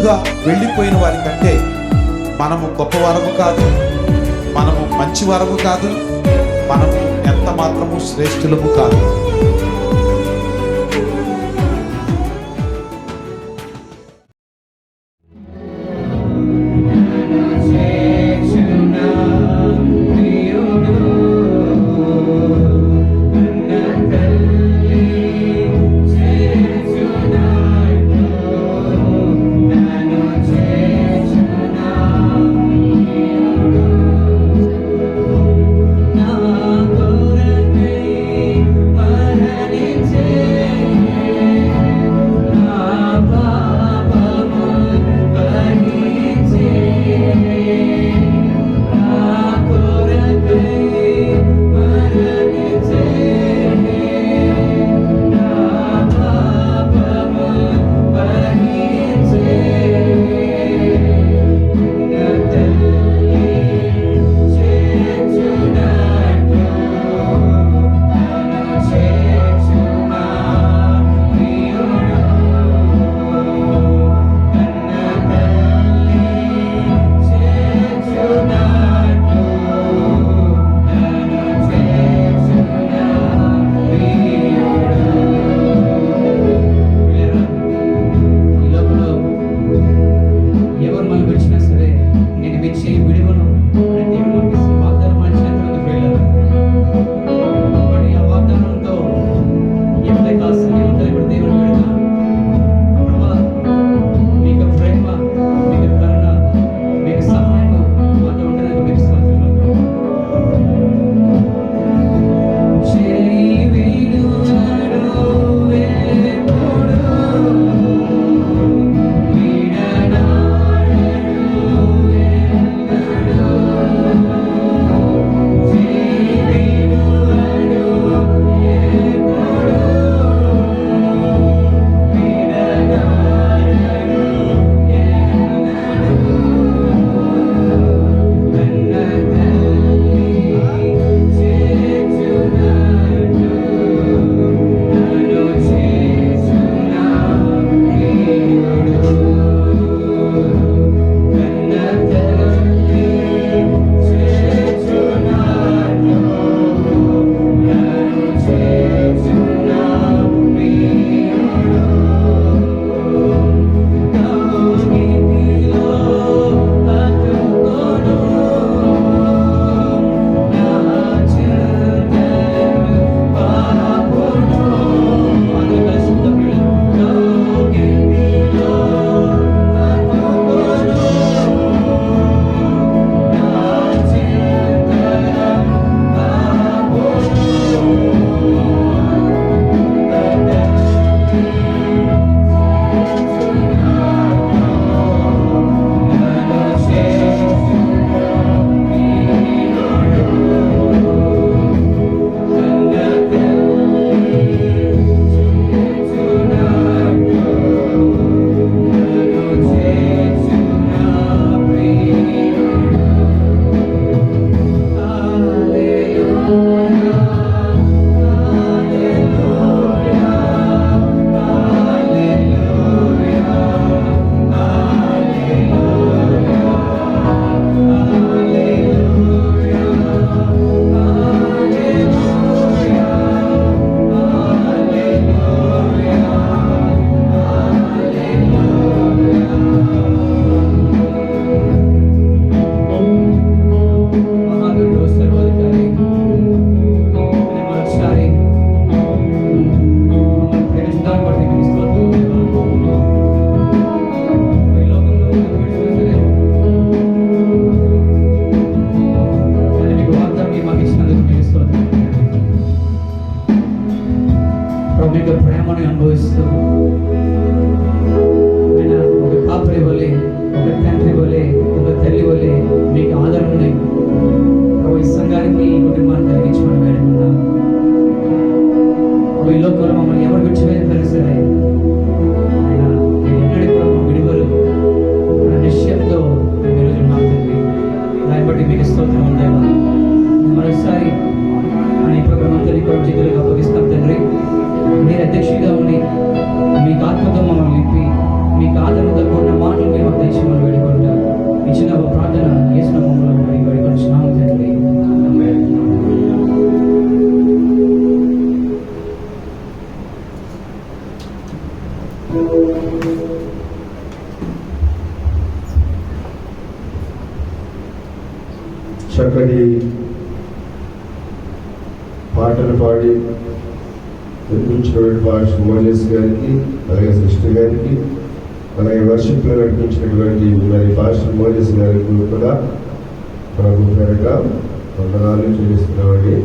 ముందుగా వెళ్ళిపోయిన వారి కంటే మనము గొప్పవారము కాదు, మనము మంచివారము కాదు, మనము ఎంత మాత్రము శ్రేష్ఠులము కాదు. మీ ఆత్మతో మమ్మల్ని నింపి మీకు ఆదరణతో కూడిన మాటలు పాటలు పాడి వినిపించినటువంటి పాస్టర్ మోజెస్ గారికి, అలాగే సిస్టర్ గారికి, అలాగే వర్షిప్లో నడిపించినటువంటి మరి పాస్టర్ మోజెస్ గారికి కూడా ప్రభు పేరట వందనాలు చెల్లిస్తున్నామండి.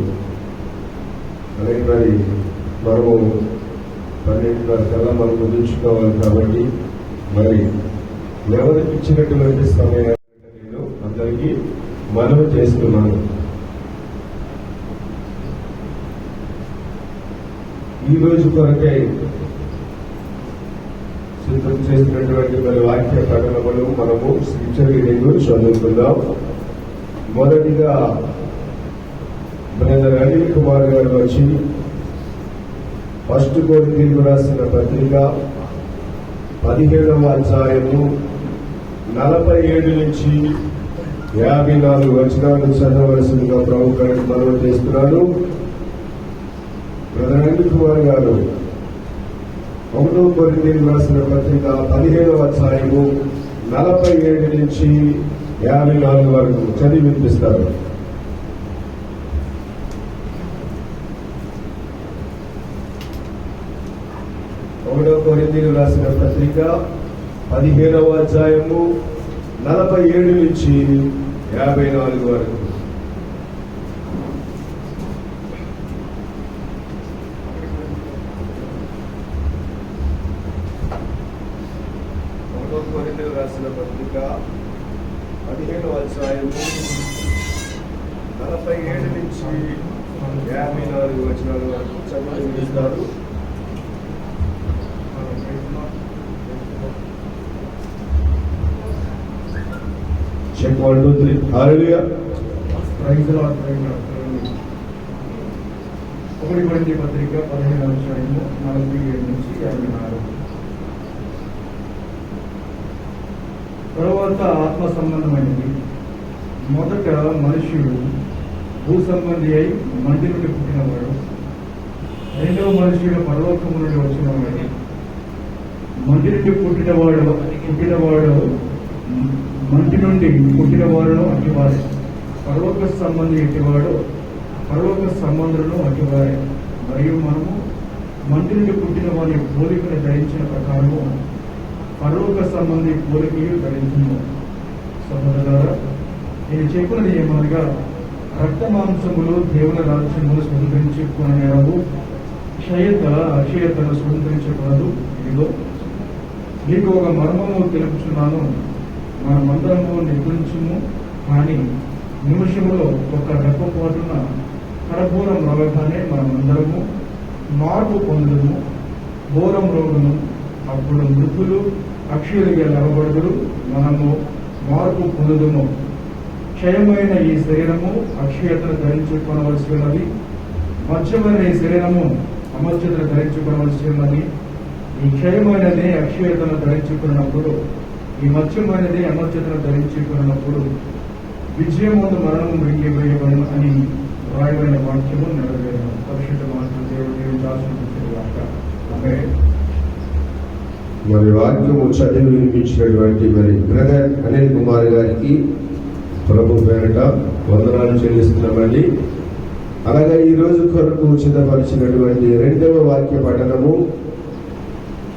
అలాగే మరి మనము 12:30 కల్లా మనం ముగించుకోవాలి కాబట్టి మరి ఎవరికి ఇచ్చినటువంటి సమయాన్ని నేను అందరికీ మనవి చేస్తున్నాను. ఈ రోజు కొరకై సిద్ధం చేసినటువంటి మరి వాక్య ప్రకటనలు మనము స్క్రిప్చర్ రీడింగ్ చదువుకుందాం. మొదటిగా బ్రదర్ అనిల్ కుమార్ గారు వచ్చి ఫస్ట్ కొరింథీయులకు రాసిన పత్రిక 17వ అధ్యాయము 47 నుంచి 54 వచనాలు చదవవలసిందిగా ప్రభు మనవి చేస్తున్నాను. బ్రదర్ అనిల్ కుమార్ గారు 1వ కొరింథీయులకు రాసిన పత్రిక 17వ అధ్యాయము 47 నుంచి 54 వరకు చదివి వినిపిస్తారు. కొరింథీయులకు రాసిన పత్రిక 17వ అధ్యాయము 47 నుంచి 54 వరకు. కొరింథీయులకు రాసిన పత్రిక 17వ అధ్యాయము 47 నుంచి 54 వచనాల వరకు చదివి వినిపిస్తారు. Check 1 2 3 hallelujah. Praise Lord. 1 కొరింథీ పత్రిక 17వ అధ్యాయము 47 నుంచి 54. తరువాత ఆత్మ సంబంధమైనది. మొదట మనుష్యుడు భూ సంబంధి అయి మంటి నుండి పుట్టినవాడు. రెండవ మనుష్యుడు పరలోకము నుండి వచ్చినవాడు. మంటి నుండి పుట్టినవాడు మంటి నుండి పుట్టినవాడును అట్టివారే. పరలోక సంబంధి ఎట్టివాడు పరలోక సంబంధులను అట్టివారే. మరియు మనము మంటి నుండి పుట్టిన వారి పోలికను ధరించిన ప్రకారము పరలోక సంబంధి పోలికలు ధరించును. సహోదరులారా, నేను చెప్పినది ఏమనగా రక్త మాంసములు దేవుని రాజ్యములు స్వతంత్రించుకునేరావు, క్షయత అక్షయతను స్వతంత్రించకూడదు. ఇదిగో నీకు ఒక మర్మము తెలుపుచున్నాను. మనమందరము నిద్రించుము, కానీ నిమిషములో ఒక రెప్పపాటున కరబూరం రోగగానే మనమందరము మార్పు పొందుము, ఘోరం రోగును. అప్పుడు మృతులు అక్షయులుగా నిలబడుదురు, మనము మార్పు పొందుదుము. క్షయమైన ఈ శరీరము అక్షయతను ధరించుకోవలసి ఉన్నది, మత్స్యమైన ఈ శరీరము అమర్చతను ధరించుకోవలసి ఉన్నది. ఈ క్షయమైనది అక్షయతను ధరించుకున్నప్పుడు, ఈ మత్స్యమైనది అమర్చతను ధరించుకున్నప్పుడు విజయముందు మరణము మృంగివేయబడిన అని రాయబడిన వాక్యము నెరవేరును. పరిశుద్ధ మాత్రం దేవుడు ఆశీర్వదించుగాక. ఆమేన్. మరి వాక్యము చదివి వినిపించినటువంటి మరి బ్రదర్ అనిల్ కుమార్ గారికి ప్రభు పేరట వందనాలు చెల్లిస్తున్నామండి. అలాగే ఈ రోజు కొరకు సిద్ధపరిచినటువంటి 2వ వాక్య పఠనము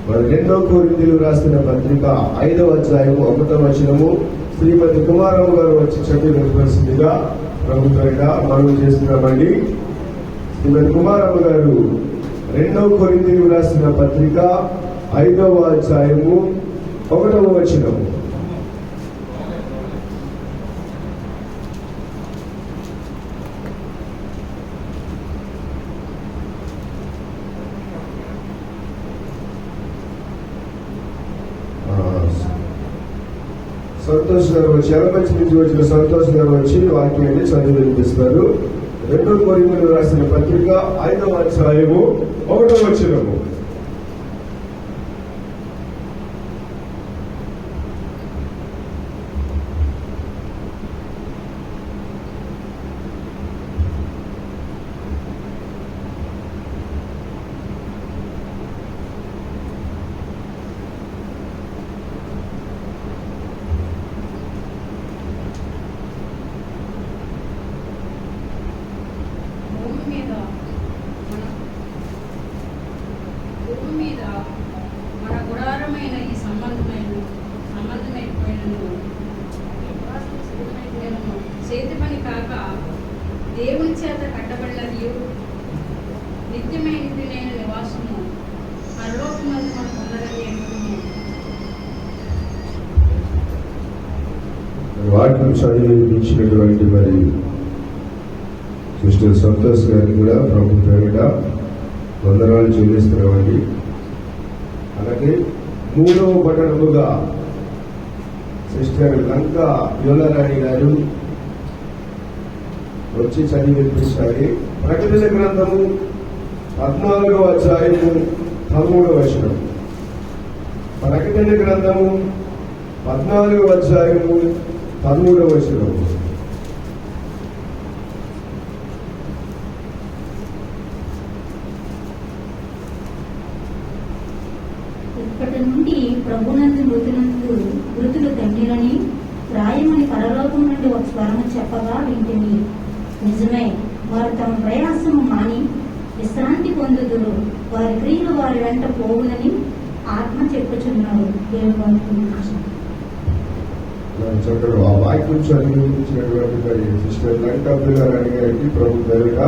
మరి 2వ కొరింథీయులకు రాసిన పత్రిక 5వ అధ్యాయము 1వ వచనము శ్రీమతి కుమారమ్మ గారు వచ్చి చెప్పి వినిపించిందిగా ప్రభు పేరట మనవి చేస్తున్నామండి. శ్రీమతి కుమారమ్మ గారు 2వ కొరింథీయులకు రాసిన పత్రిక 5వ అధ్యాయము 1వ వచనము. సంతోష్ గారు వచ్చి ఎలమంచి నుంచి వచ్చిన సంతోష్ గారు వచ్చి వాక్యాన్ని చదివి వినిపిస్తారు. 2వ కొరింథీయులకు రాసిన పత్రిక 5వ అధ్యాయము 1వ వచనము. మన గుడారమైన ఈ సంబంధమైపోయినను చేతి పని కాక దేవుని చేత కట్టబడినది నిత్యమైనది నేను నివాసము పరలోకమందు మనకు ఉన్నదని అంటున్నాను. వాక్యం చదివించినటువంటి మరి సిస్టర్ సంతోష్ గారిని కూడా ప్రభు పేరిట వందనాలు చెల్లిస్తున్నామండి. అలాగే 3వ పట్టణముగా సిస్టర్ లంకా యోలరాణి గారు వచ్చి చదివి వినిపించాలి. ప్రకటన గ్రంథము 14వ అధ్యాయము 13వ వచనం. ప్రకటన గ్రంథము 14వ అధ్యాయము 13వ వచనం. ఇప్పటి నుండి ప్రభునందు మృతులు తండ్రిలని రాయమని పరలోకం నుండి ఒక స్వరము చెప్పగా వింటిని. నిజమే, వారు తమ ప్రయాసము మాని విశ్రాంతి పొందుదురు, వారి క్రియలు వారి వెంట పోవునని ఆత్మ చెప్పుచున్నారు. చక్కగా ఆ వాక్యం చదివించినటువంటి మరి సిస్టర్ లంకా యోలరాణి గారికి ప్రభు పేరిట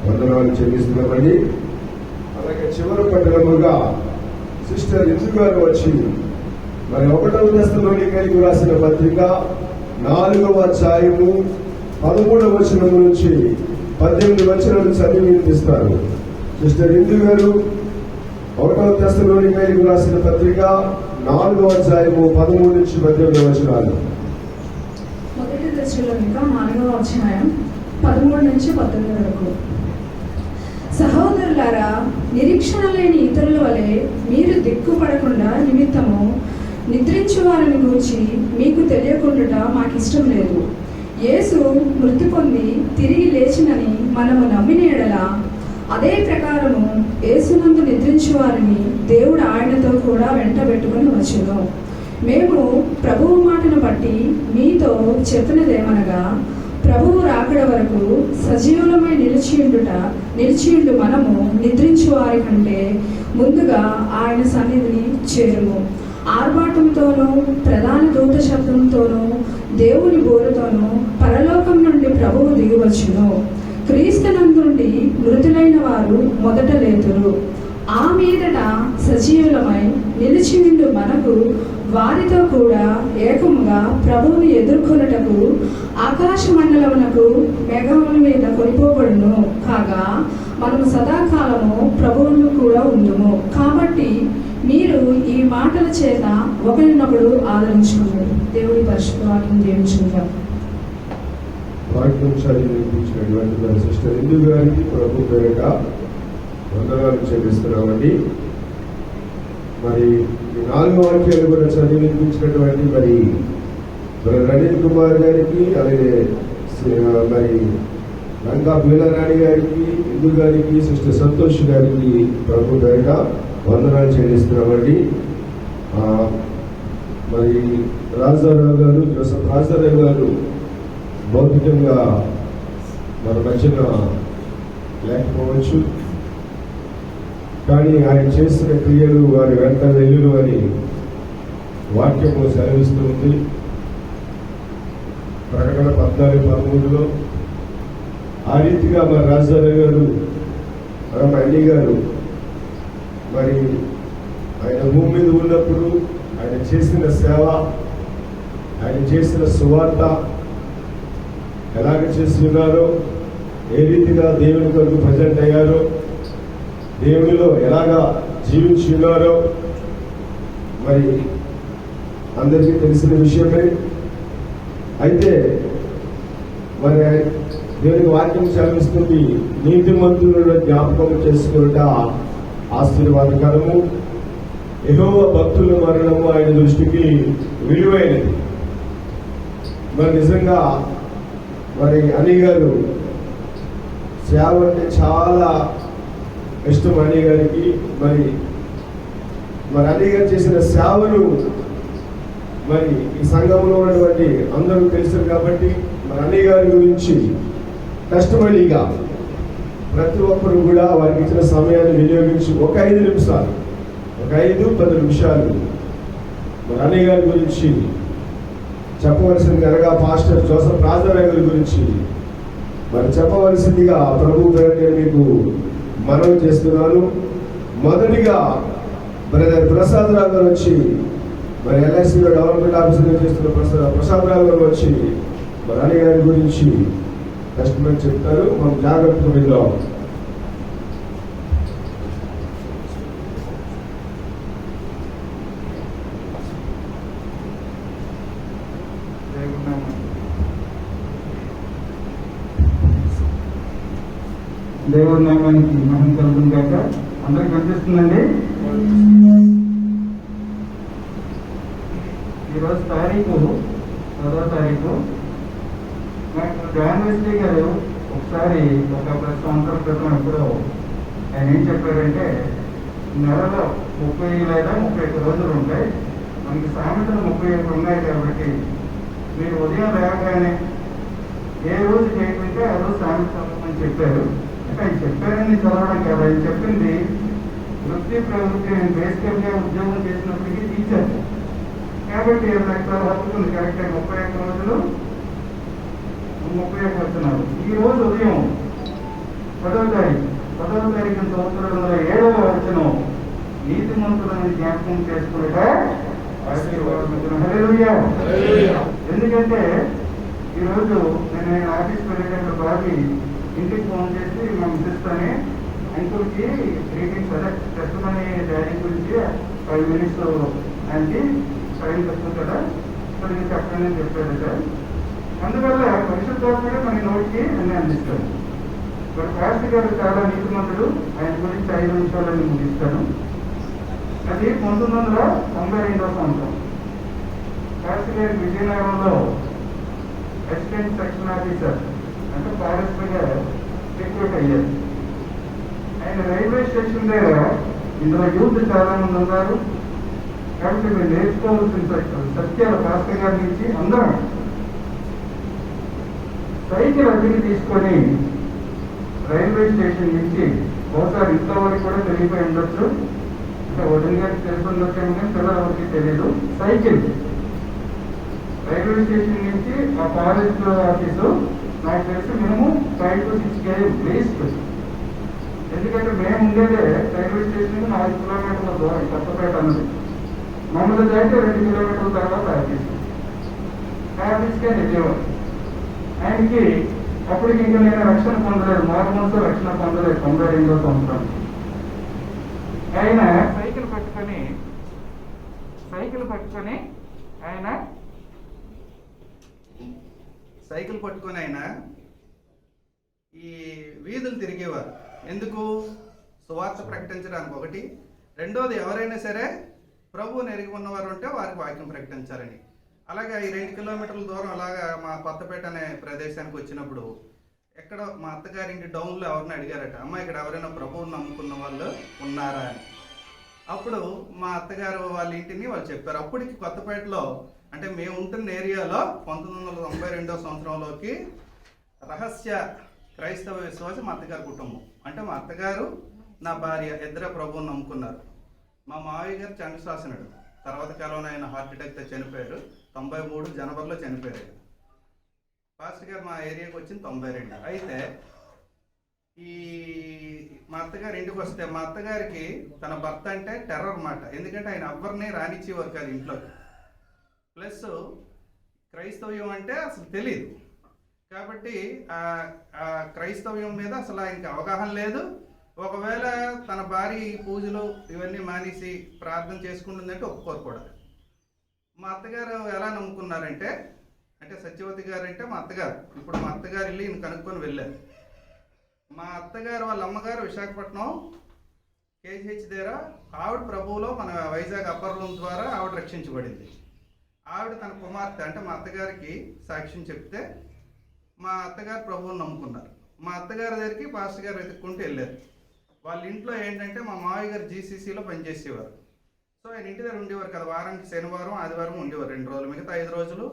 వందనాలు చెల్లిస్తున్నామండి. అలాగే చివరి పట్టణముగా సిస్టర్ ఇందు గారు వచ్చి మరి 1వ దశలోనికైకి రాసిన పత్రిక 4వ అధ్యాయము 13వ వచనం నుంచి 18 వచనాలు చదివి వినిపిస్తారు. సిస్టర్ ఇందు గారు 1వ దశలోనికైకి రాసిన పత్రిక 4వ అధ్యాయము 13 నుంచి 18 వచనాలు. 1వ దశలోనిక 4వ అధ్యాయం 13 నుంచి 19 వరకు. సహోదరులారా, నిరీక్షణ లేని ఇతరుల వలె మీరు దిక్కుపడకుండా నిమిత్తము నిద్రించు వారిని గూర్చి మీకు తెలియకుండా మాకు ఇష్టం లేదు. యేసు మృతి పొంది తిరిగి లేచినని మనము నమ్మిన ఎడల అదే ప్రకారము యేసునందు నిద్రించు వారిని దేవుడు ఆయనతో కూడా వెంటబెట్టుకుని వచ్చును. మేము ప్రభువు మాటను బట్టి మీతో చెప్పినదేమనగా, ప్రభువు రాకడ వరకు సజీవులమై నిలిచియుండు మనము నిద్రించు వారి కంటే ముందుగా ఆయన సన్నిధిని చేరుము. ఆర్భాటంతోనూ ప్రధాన దూత శబ్దంతోనూ దేవుని బోరుతోనూ పరలోకం నుండి ప్రభువు దిగివచ్చును. క్రీస్తునందుండి మృతులైన వారు మొదట లేతురు. ఆ మీదట సజీవులమై నిలిచియుండు మనకు వారితో కూడా ఏకముగా ప్రభువుని ఎదుర్కొనుటకు ఆకాశ మండలమునకు మేఘముల మీద కొనిపోబడును. కాగా మనము సదాకాలము ప్రభువును కూడా ఉండుము. కాబట్టి మీరు ఈ మాటల చేత ఒకరినొకడు ఆదరించుకున్నారు. దేవుడి పరిశుద్ధ వాక్యం దీవించుకుందాం. వాక్యం చదివించినటువంటి సిస్టర్ ఇందు గారికి ప్రభు పేరిట వందనాలు చెల్లిస్తున్నామండి. మరి ఈ 4 వాక్యాలు కూడా చదివించినటువంటి మరి రణీల్ కుమార్ గారికి, అలాగే మరి లంకా యోలరాణి గారికి, ఇందు గారికి, సిస్టర్ సంతోష్ గారికి ప్రభు పేరిట వందనాలు చెల్లిస్తున్నామండి. మరి రాజారావు గారు, జోసఫ్ రాజారావు గారు భౌతికంగా మన మధ్యన లేకపోవచ్చు, కానీ ఆయన చేసిన క్రియలు వారి వెంట వెల్లులు అని వాక్యము సెలవిస్తుంది. ప్రకటన 14:13లో ఆ రీతిగా మరి రాజారావు గారు, అన్నీ గారు మరి ఆయన భూమి మీద ఉన్నప్పుడు ఆయన చేసిన సేవ, ఆయన చేసిన సువార్త ఎలాగ చేస్తున్నారో, ఏ రీతిగా దేవుని కొరకు ప్రజెంట్ అయ్యారో, దేవునిలో ఎలాగా జీవించి ఉన్నారో మరి అందరికీ తెలిసిన విషయమే. అయితే మరి దేవునికి వాక్యం సెలవిస్తుంది, నీతిమంతులను జ్ఞాపకం చేసుకున్నట ఆశీర్వాదకరము, యెహోవా భక్తుల మరణము ఆయన దృష్టికి విలువైనది. మరి నిజంగా మరి అని గారు సేవ అంటే చాలా ఇష్టం అని గారికి. మరి అని గారు చేసిన సేవలు మరి ఈ సంఘంలో ఉన్నటువంటి అందరూ తెలుసు కాబట్టి మరి అని గారి గురించి కష్టమణిగా ప్రతి ఒక్కరు కూడా వారికి ఇచ్చిన సమయాన్ని వినియోగించి ఒక 5 నిమిషాలు ఒక 5-10 నిమిషాలు మరి అన్నయ్య గారి గురించి చెప్పవలసింది అనగా పాస్టర్ జోసఫ్ రాజారావు గారి గురించి మరి చెప్పవలసిందిగా ప్రభు పేరు మీకు మనవి చేస్తున్నాను. మొదటిగా బ్రదర్ ప్రసాద్ రావు గారు వచ్చి మరి ఎల్ఐసిలో డెవలప్మెంట్ ఆఫీసర్గా చేస్తున్న ప్రసాద్ రావు గారు వచ్చి మరి అన్నయ్య గారి గురించి కస్టమర్ చెప్తారు. మనం జాగ్రత్తగా విందాం. దేవుడి నామానికి మహిమ కలుగును గాక. అందరికి కనిపిస్తుందండి. ఈరోజు తారీఖు 10వ తారీఖు. నాకు జాన్ వెస్లీ గారు ఒకసారి ఒక 10 సంవత్సరాల క్రితం ఎప్పుడో ఆయన ఏం చెప్పారంటే, నెలలో 30 లేదా 31 రోజులు ఉంటాయి, మనకి సామెతలు 31 ఉన్నాయి కాబట్టి మీరు ఉదయం లేవగానే ఏ రోజు చేయకుంటే ఆ రోజు సామెత చదవమని చెప్పారు. అంటే ఆయన చెప్పారని చదవడం కాదు, ఆయన చెప్పింది వృత్తి ప్రవృత్తి. నేను బేసికల్గా ఉద్యోగం చేసినప్పటికీ టీచర్ కాబట్టి నాకు చాలా హక్కుతుంది. కరెక్ట్గా 31 రోజులు 31 వస్తున్నారు. ఈ రోజు ఉదయం 10వ తారీఖు సంవత్సరం 7వ వచనం, నీతిమంతులను జ్ఞాపకం చేసుకునేట హల్లెలూయా. ఎందుకంటే ఈరోజు నేను ఆఫీస్కి వెళ్ళేటప్పుడు బాబీ ఇంటికి ఫోన్ చేసి మా మిస్సెస్తోనే అంకుల్కి గ్రీటింగ్స్ అదే టెస్టిమనీ డాడీ గురించి 5 minutes ఆయనకి టైం తక్కువ కదా, ఇప్పటికి చెప్పండి అని చెప్పాడు సార్. అందువల్ల పరిశుద్ధాత్మగా మన నోటికి అన్నీ అందిస్తాను. మరి పాస్టర్ గారు చాలా నీతిమంతుడు, ఆయన గురించి 5 నిమిషాలని ముగిస్తాను. అది 1992వ సంవత్సరం. పాస్టర్ గారి విజయనగరంలో అసిస్టెంట్ సెక్షన్ ఆఫీసర్ అంటే ఫారెస్ట్గా రిక్రూట్ అయ్యారు. ఆయన రైల్వే స్టేషన్ దగ్గర ఇందులో యూత్ చాలా మంది ఉన్నారు కాబట్టి మీరు నేర్చుకోవాల్సిన సత్యాల పాస్టర్ గారి నుంచి అందరం సైకిల్ అద్దెకి తీసుకొని రైల్వే స్టేషన్ నుంచి ఒకసారి ఇంట్లో వరకు కూడా తెలియపోయి ఉండొచ్చు, అంటే వదిన గారికి తెలిసి ఉండొచ్చేమో కానీ పిల్లలకి తెలియదు. సైకిల్ రైల్వే స్టేషన్ నుంచి ఆ ఫారెస్ట్ ఆఫీసు నాకు తెలిసి మేము 5 to 6 km లీస్ట్. ఎందుకంటే మేము ఉండేదే రైల్వే స్టేషన్ 4 కిలోమీటర్ల దూరం, కొత్తపేట అన్నది. మమ్మల్ని అయితే 2 కిలోమీటర్ల తర్వాత ఆఫీస్కే వెళ్ళేవారు. ఆయనకి అప్పటికి ఇంకా నేను రక్షణ పొందలేదు, మారుమనసు రక్షణ పొందలేదు 92వ సంవత్సరం. ఆయన సైకిల్ పట్టుకొని ఆయన ఈ వీధులు తిరిగేవారు. ఎందుకు? సువార్త ప్రకటించడానికి ఒకటి, రెండోది ఎవరైనా సరే ప్రభువుని ఎరిగి ఉన్నవారు ఉంటే వారికి వాక్యం ప్రకటించాలని. అలాగే ఈ 2 కిలోమీటర్ల దూరం అలాగా మా కొత్తపేట అనే ప్రదేశానికి వచ్చినప్పుడు ఎక్కడ మా అత్తగారింటి డౌన్లో ఎవరిని అడిగారట, అమ్మ ఇక్కడ ఎవరైనా ప్రభువుని నమ్ముకున్న వాళ్ళు ఉన్నారా అని. అప్పుడు మా అత్తగారు వాళ్ళ ఇంటిని వాళ్ళు చెప్పారు. అప్పటికి కొత్తపేటలో అంటే మేము ఉంటున్న ఏరియాలో 1992వ సంవత్సరంలోకి రహస్య క్రైస్తవ విశ్వాసం మా అత్తగారి కుటుంబం. అంటే మా అత్తగారు నా భార్య ఇద్దరే ప్రభువుని నమ్ముకున్నారు. మా మావయ్య గారు చంద్రశాసనుడు, తర్వాత కాలంలో ఆయన హార్ట్ అటాక్తో చనిపోయారు. 93 జనవరిలో చనిపోయారు. పాస్టర్ గారు మా ఏరియాకి వచ్చింది 92. అయితే ఈ మా అత్తగారి ఇంటికి వస్తే మా అత్తగారికి తన భర్త అంటే టెర్రర్ అన్నమాట. ఎందుకంటే ఆయన ఎవరిని రానిచ్చేవారు కాదు ఇంట్లోకి. ప్లస్ క్రైస్తవ్యం అంటే అసలు తెలియదు కాబట్టి ఆ క్రైస్తవ్యం మీద అసలు ఆయనకి అవగాహన లేదు. ఒకవేళ తన భార్య పూజలు ఇవన్నీ మానేసి ప్రార్థన చేసుకుంటుందంటే ఒప్పుకోరు కూడా. మా అత్తగారు ఎలా నమ్ముకున్నారంటే, అంటే సత్యవతి గారు అంటే మా అత్తగారు, ఇప్పుడు మా అత్తగారు వెళ్ళి ఈయన కనుక్కొని వెళ్ళారు. మా అత్తగారు వాళ్ళ అమ్మగారు విశాఖపట్నం కేజీహెచ్ దగ్గర ఆవిడ ప్రభువులో మన వైజాగ్ అప్పర్ రూమ్ ద్వారా ఆవిడ రక్షించబడింది. ఆవిడ తన కుమార్తె అంటే మా అత్తగారికి సాక్ష్యం చెప్తే మా అత్తగారు ప్రభువుని నమ్ముకున్నారు. మా అత్తగారి దగ్గరికి పాస్టర్ గారు వెతుక్కుంటూ వెళ్ళారు. వాళ్ళ ఇంట్లో ఏంటంటే మా మావయ్య గారు జీసీసీలో పనిచేసేవారు. సో ఆయన ఇంటి దగ్గర ఉండేవారు కదా, వారానికి శనివారం ఆదివారం ఉండేవారు 2 రోజులు, మిగతా 5 రోజులు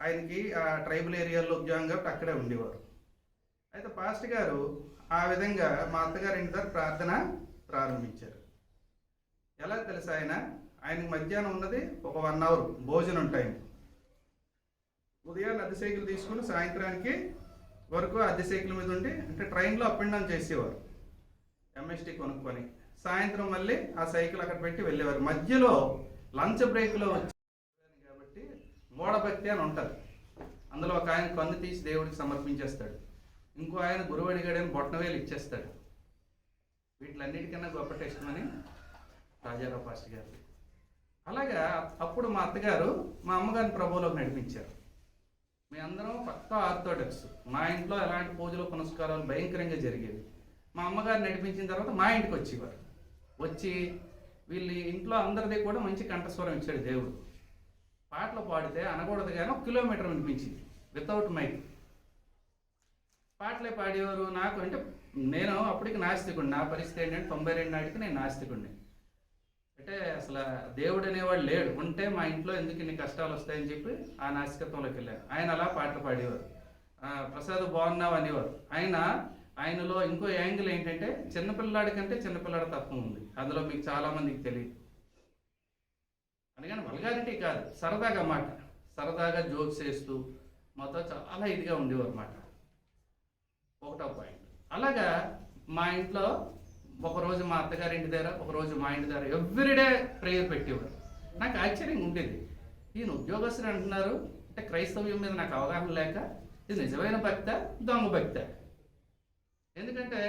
ఆయనకి ఆ ట్రైబల్ ఏరియాలో ఉద్యోగం కాబట్టి అక్కడే ఉండేవారు. అయితే పాస్టర్ గారు ఆ విధంగా మా అత్తగారి ఇంటి దగ్గర ప్రార్థన ప్రారంభించారు. ఎలా తెలుసా ఆయనకి మధ్యాహ్నం ఉన్నది ఒక 1 అవర్ భోజనం టైం. ఉదయాన్నే అద్దె సైకిల్ తీసుకుని సాయంత్రానికి వరకు అద్దె సైకిల్ మీద ఉండి, అంటే ట్రైన్లో అప్ అండ్ డౌన్ చేసేవారు ఎంఎస్టీ కొనుక్కొని. సాయంత్రం మళ్ళీ ఆ సైకిల్ అక్కడ పెట్టి వెళ్ళేవారు. మధ్యలో లంచ్ బ్రేక్లో వచ్చి కాబట్టి మూఢభక్తి అని ఉంటుంది. అందులో ఒక ఆయన కన్ను తీసి దేవుడికి సమర్పించేస్తాడు, ఇంకో ఆయన గురువడిగాడని బొట్టనవేలు ఇచ్చేస్తాడు. వీటిలన్నిటికన్నా గొప్ప టెస్ట్ అని రాజారావు పాస్టర్ గారు. అలాగా అప్పుడు మా అత్తగారు మా అమ్మగారిని ప్రభువులోకి నడిపించారు. మీ అందరం పక్కా ఆర్థోడాక్స్. మా ఇంట్లో ఎలాంటి పూజలు పునస్కారాలు భయంకరంగా జరిగేవి. మా అమ్మగారు నడిపించిన తర్వాత మా ఇంటికి వచ్చేవారు. వచ్చి వీళ్ళ ఇంట్లో అందరిది కూడా మంచి కంఠస్వరం ఇచ్చాడు దేవుడు. పాటలు పాడితే అనకూడదు కానీ 1 కిలోమీటర్ వినిపించింది వితౌట్ మైక్. పాటలే పాడేవారు. నాకు అంటే నేను అప్పటికి నాస్తికుడిని. నా పరిస్థితి ఏంటంటే 92 నాటికి నేను నాస్తికుడిని. అంటే అసలు దేవుడు అనేవాడు లేడు, ఉంటే మా ఇంట్లో ఎందుకు ఇన్ని కష్టాలు వస్తాయని చెప్పి ఆ నాస్తికత్వంలోకి వెళ్ళాను. ఆయన అలా పాటలు పాడేవారు. ప్రసాద్ బాగున్నావు అనేవారు. ఆయనలో ఇంకో యాంగిల్ ఏంటంటే చిన్నపిల్లాడి కంటే చిన్నపిల్లాడి తత్వం ఉంది. అందులో మీకు చాలామందికి తెలియదు. అందుకని వల్గారిటీ కాదు, సరదాగా మాట, సరదాగా జోక్స్ వేస్తూ మాతో చాలా ఇదిగా ఉండేవారు అన్నమాట. 1వ పాయింట్. అలాగా మా ఇంట్లో ఒకరోజు మా అత్తగారి ఇంటి దగ్గర, ఒకరోజు మా ఇంటి దగ్గర ఎవ్రీడే ప్రేయర్ పెట్టేవారు. నాకు ఆశ్చర్యంగా ఉండేది, ఈయన ఉద్యోగస్తులు అంటున్నారు అంటే క్రైస్తవ్యం మీద నాకు అవగాహన లేక ఇది నిజమైన భక్త, దొంగ భక్త. ఎందుకంటే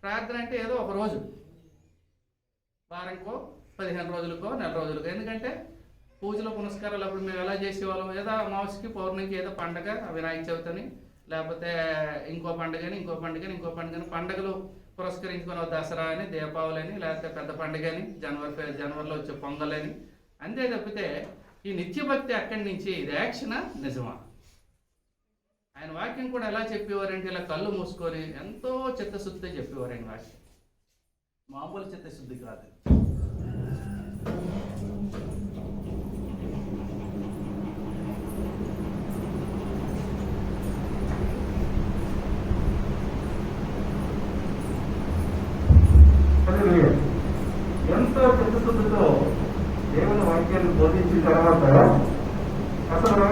ప్రార్థన అంటే ఏదో ఒక రోజు, వారంకో 15 రోజులకో నెల రోజులకో. ఎందుకంటే పూజలు పునస్కారాలు అప్పుడు మేము ఎలా చేసేవాళ్ళం, ఏదో అమావాస్యకి పౌర్ణమికి ఏదో పండగ, వినాయక చవితిని, లేకపోతే ఇంకో పండుగని ఇంకో పండుగని ఇంకో పండుగని, పండుగలు పురస్కరించుకున్న దసరా అని, దీపావళి అని, లేకపోతే పెద్ద పండుగ అని, జనవరిలో వచ్చే పొంగల్ అని, అంతే తప్పితే ఈ నిత్యభక్తి అక్కడి నుంచి ఇది యాక్షనా నిజమా? ఆయన వాక్యం కూడా ఎలా చెప్పేవారంటే ఇలా కళ్ళు మూసుకొని ఎంతో చిత్తశుద్ధితో చెప్పేవారు. ఆయన వాక్యం మామూలు చిత్తశుద్ధి కాదు. ఎంతో చిత్తశుద్ధితో దేవుని వాక్యాన్ని బోధించిన తర్వాత అసలు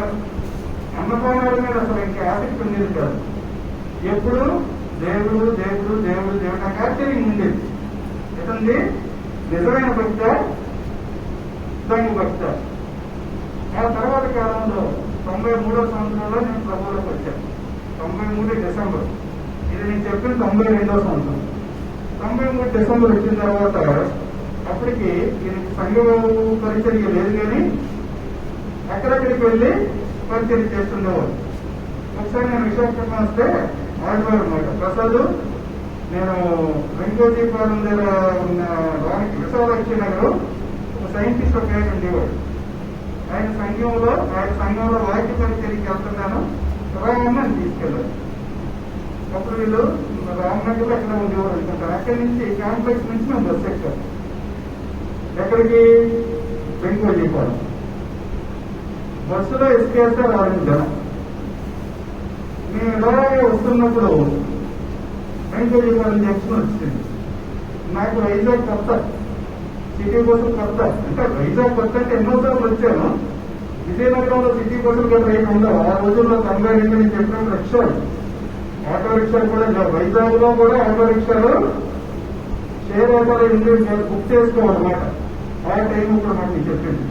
అన్నపానాల మీద అసలు ఇంకా ఆసక్తి ఉండేది కాదు. ఎప్పుడు దేవుడు దేవుడు దేవుడు దేవుడు నాకు ఆశ్చర్యం ఉండేది. ఎతంది నిజమైన భక్త, దొంగ భక్త. ఆ తర్వాత కాలంలో 93వ సంవత్సరంలో నేను ప్రభువులోకి వచ్చాను. 93 డిసెంబర్. ఇది నేను చెప్పిన 92వ సంవత్సరం. 93 డిసెంబర్ వచ్చిన తర్వాత అప్పటికి దీనికి సంఘ పరిచర్య లేదు, కానీ ఎక్కడెక్కడికి వెళ్ళి పరిచర్య చేస్తుండేవాడు. ఒకసారి నేను విశాఖపట్నం వస్తే ఆడవారు అనమాట ప్రసాద్, నేను వెంకోజీపాలెం దగ్గర ఉన్న వారికి విశాలాక్షి నగర్ ఒక సైంటిస్ట్ ఒక ఆయన ఉండేవాడు. ఆయన సంఘంలో వాక్య పరిచర్యకి వెళ్తున్నాను, రామని తీసుకెళ్ళారు. అప్పుడు వీళ్ళు రామనగర్లో ఎక్కడ ఉండేవారు అనుకుంటారు. అక్కడి నుంచి కాంప్లెక్స్ నుంచి మేము బస్సు ఎక్కారు. ఎక్కడికి? వెంకోజీపాలెం. బస్సులో ఎక్కేస్తే 6 జనం. మేము ఇలాగే వస్తున్నప్పుడు వెంకోజీపాలెం జంక్షన్ వచ్చింది. నాకు వైజాగ్ కొత్త, సిటీ బస్సులు కొత్త. అంటే వైజాగ్ కొత్త అంటే ఎన్నోసార్లు వచ్చాను. విజయనగరంలో సిటీ బస్సులు కూడా రైలు ఉండవు. ఆ రోజుల్లో 92 నేను చెప్పినప్పుడు రిక్షాలు, ఆటో రిక్షాలు కూడా వైజాగ్ లో కూడా ఆటో రిక్షాలు షేర్ ఆటోలో ఇండివిజువల్ బుక్ చేసుకోవాలన్నమాట. ఆ టైం ఇప్పుడు మాకు చెప్పింది.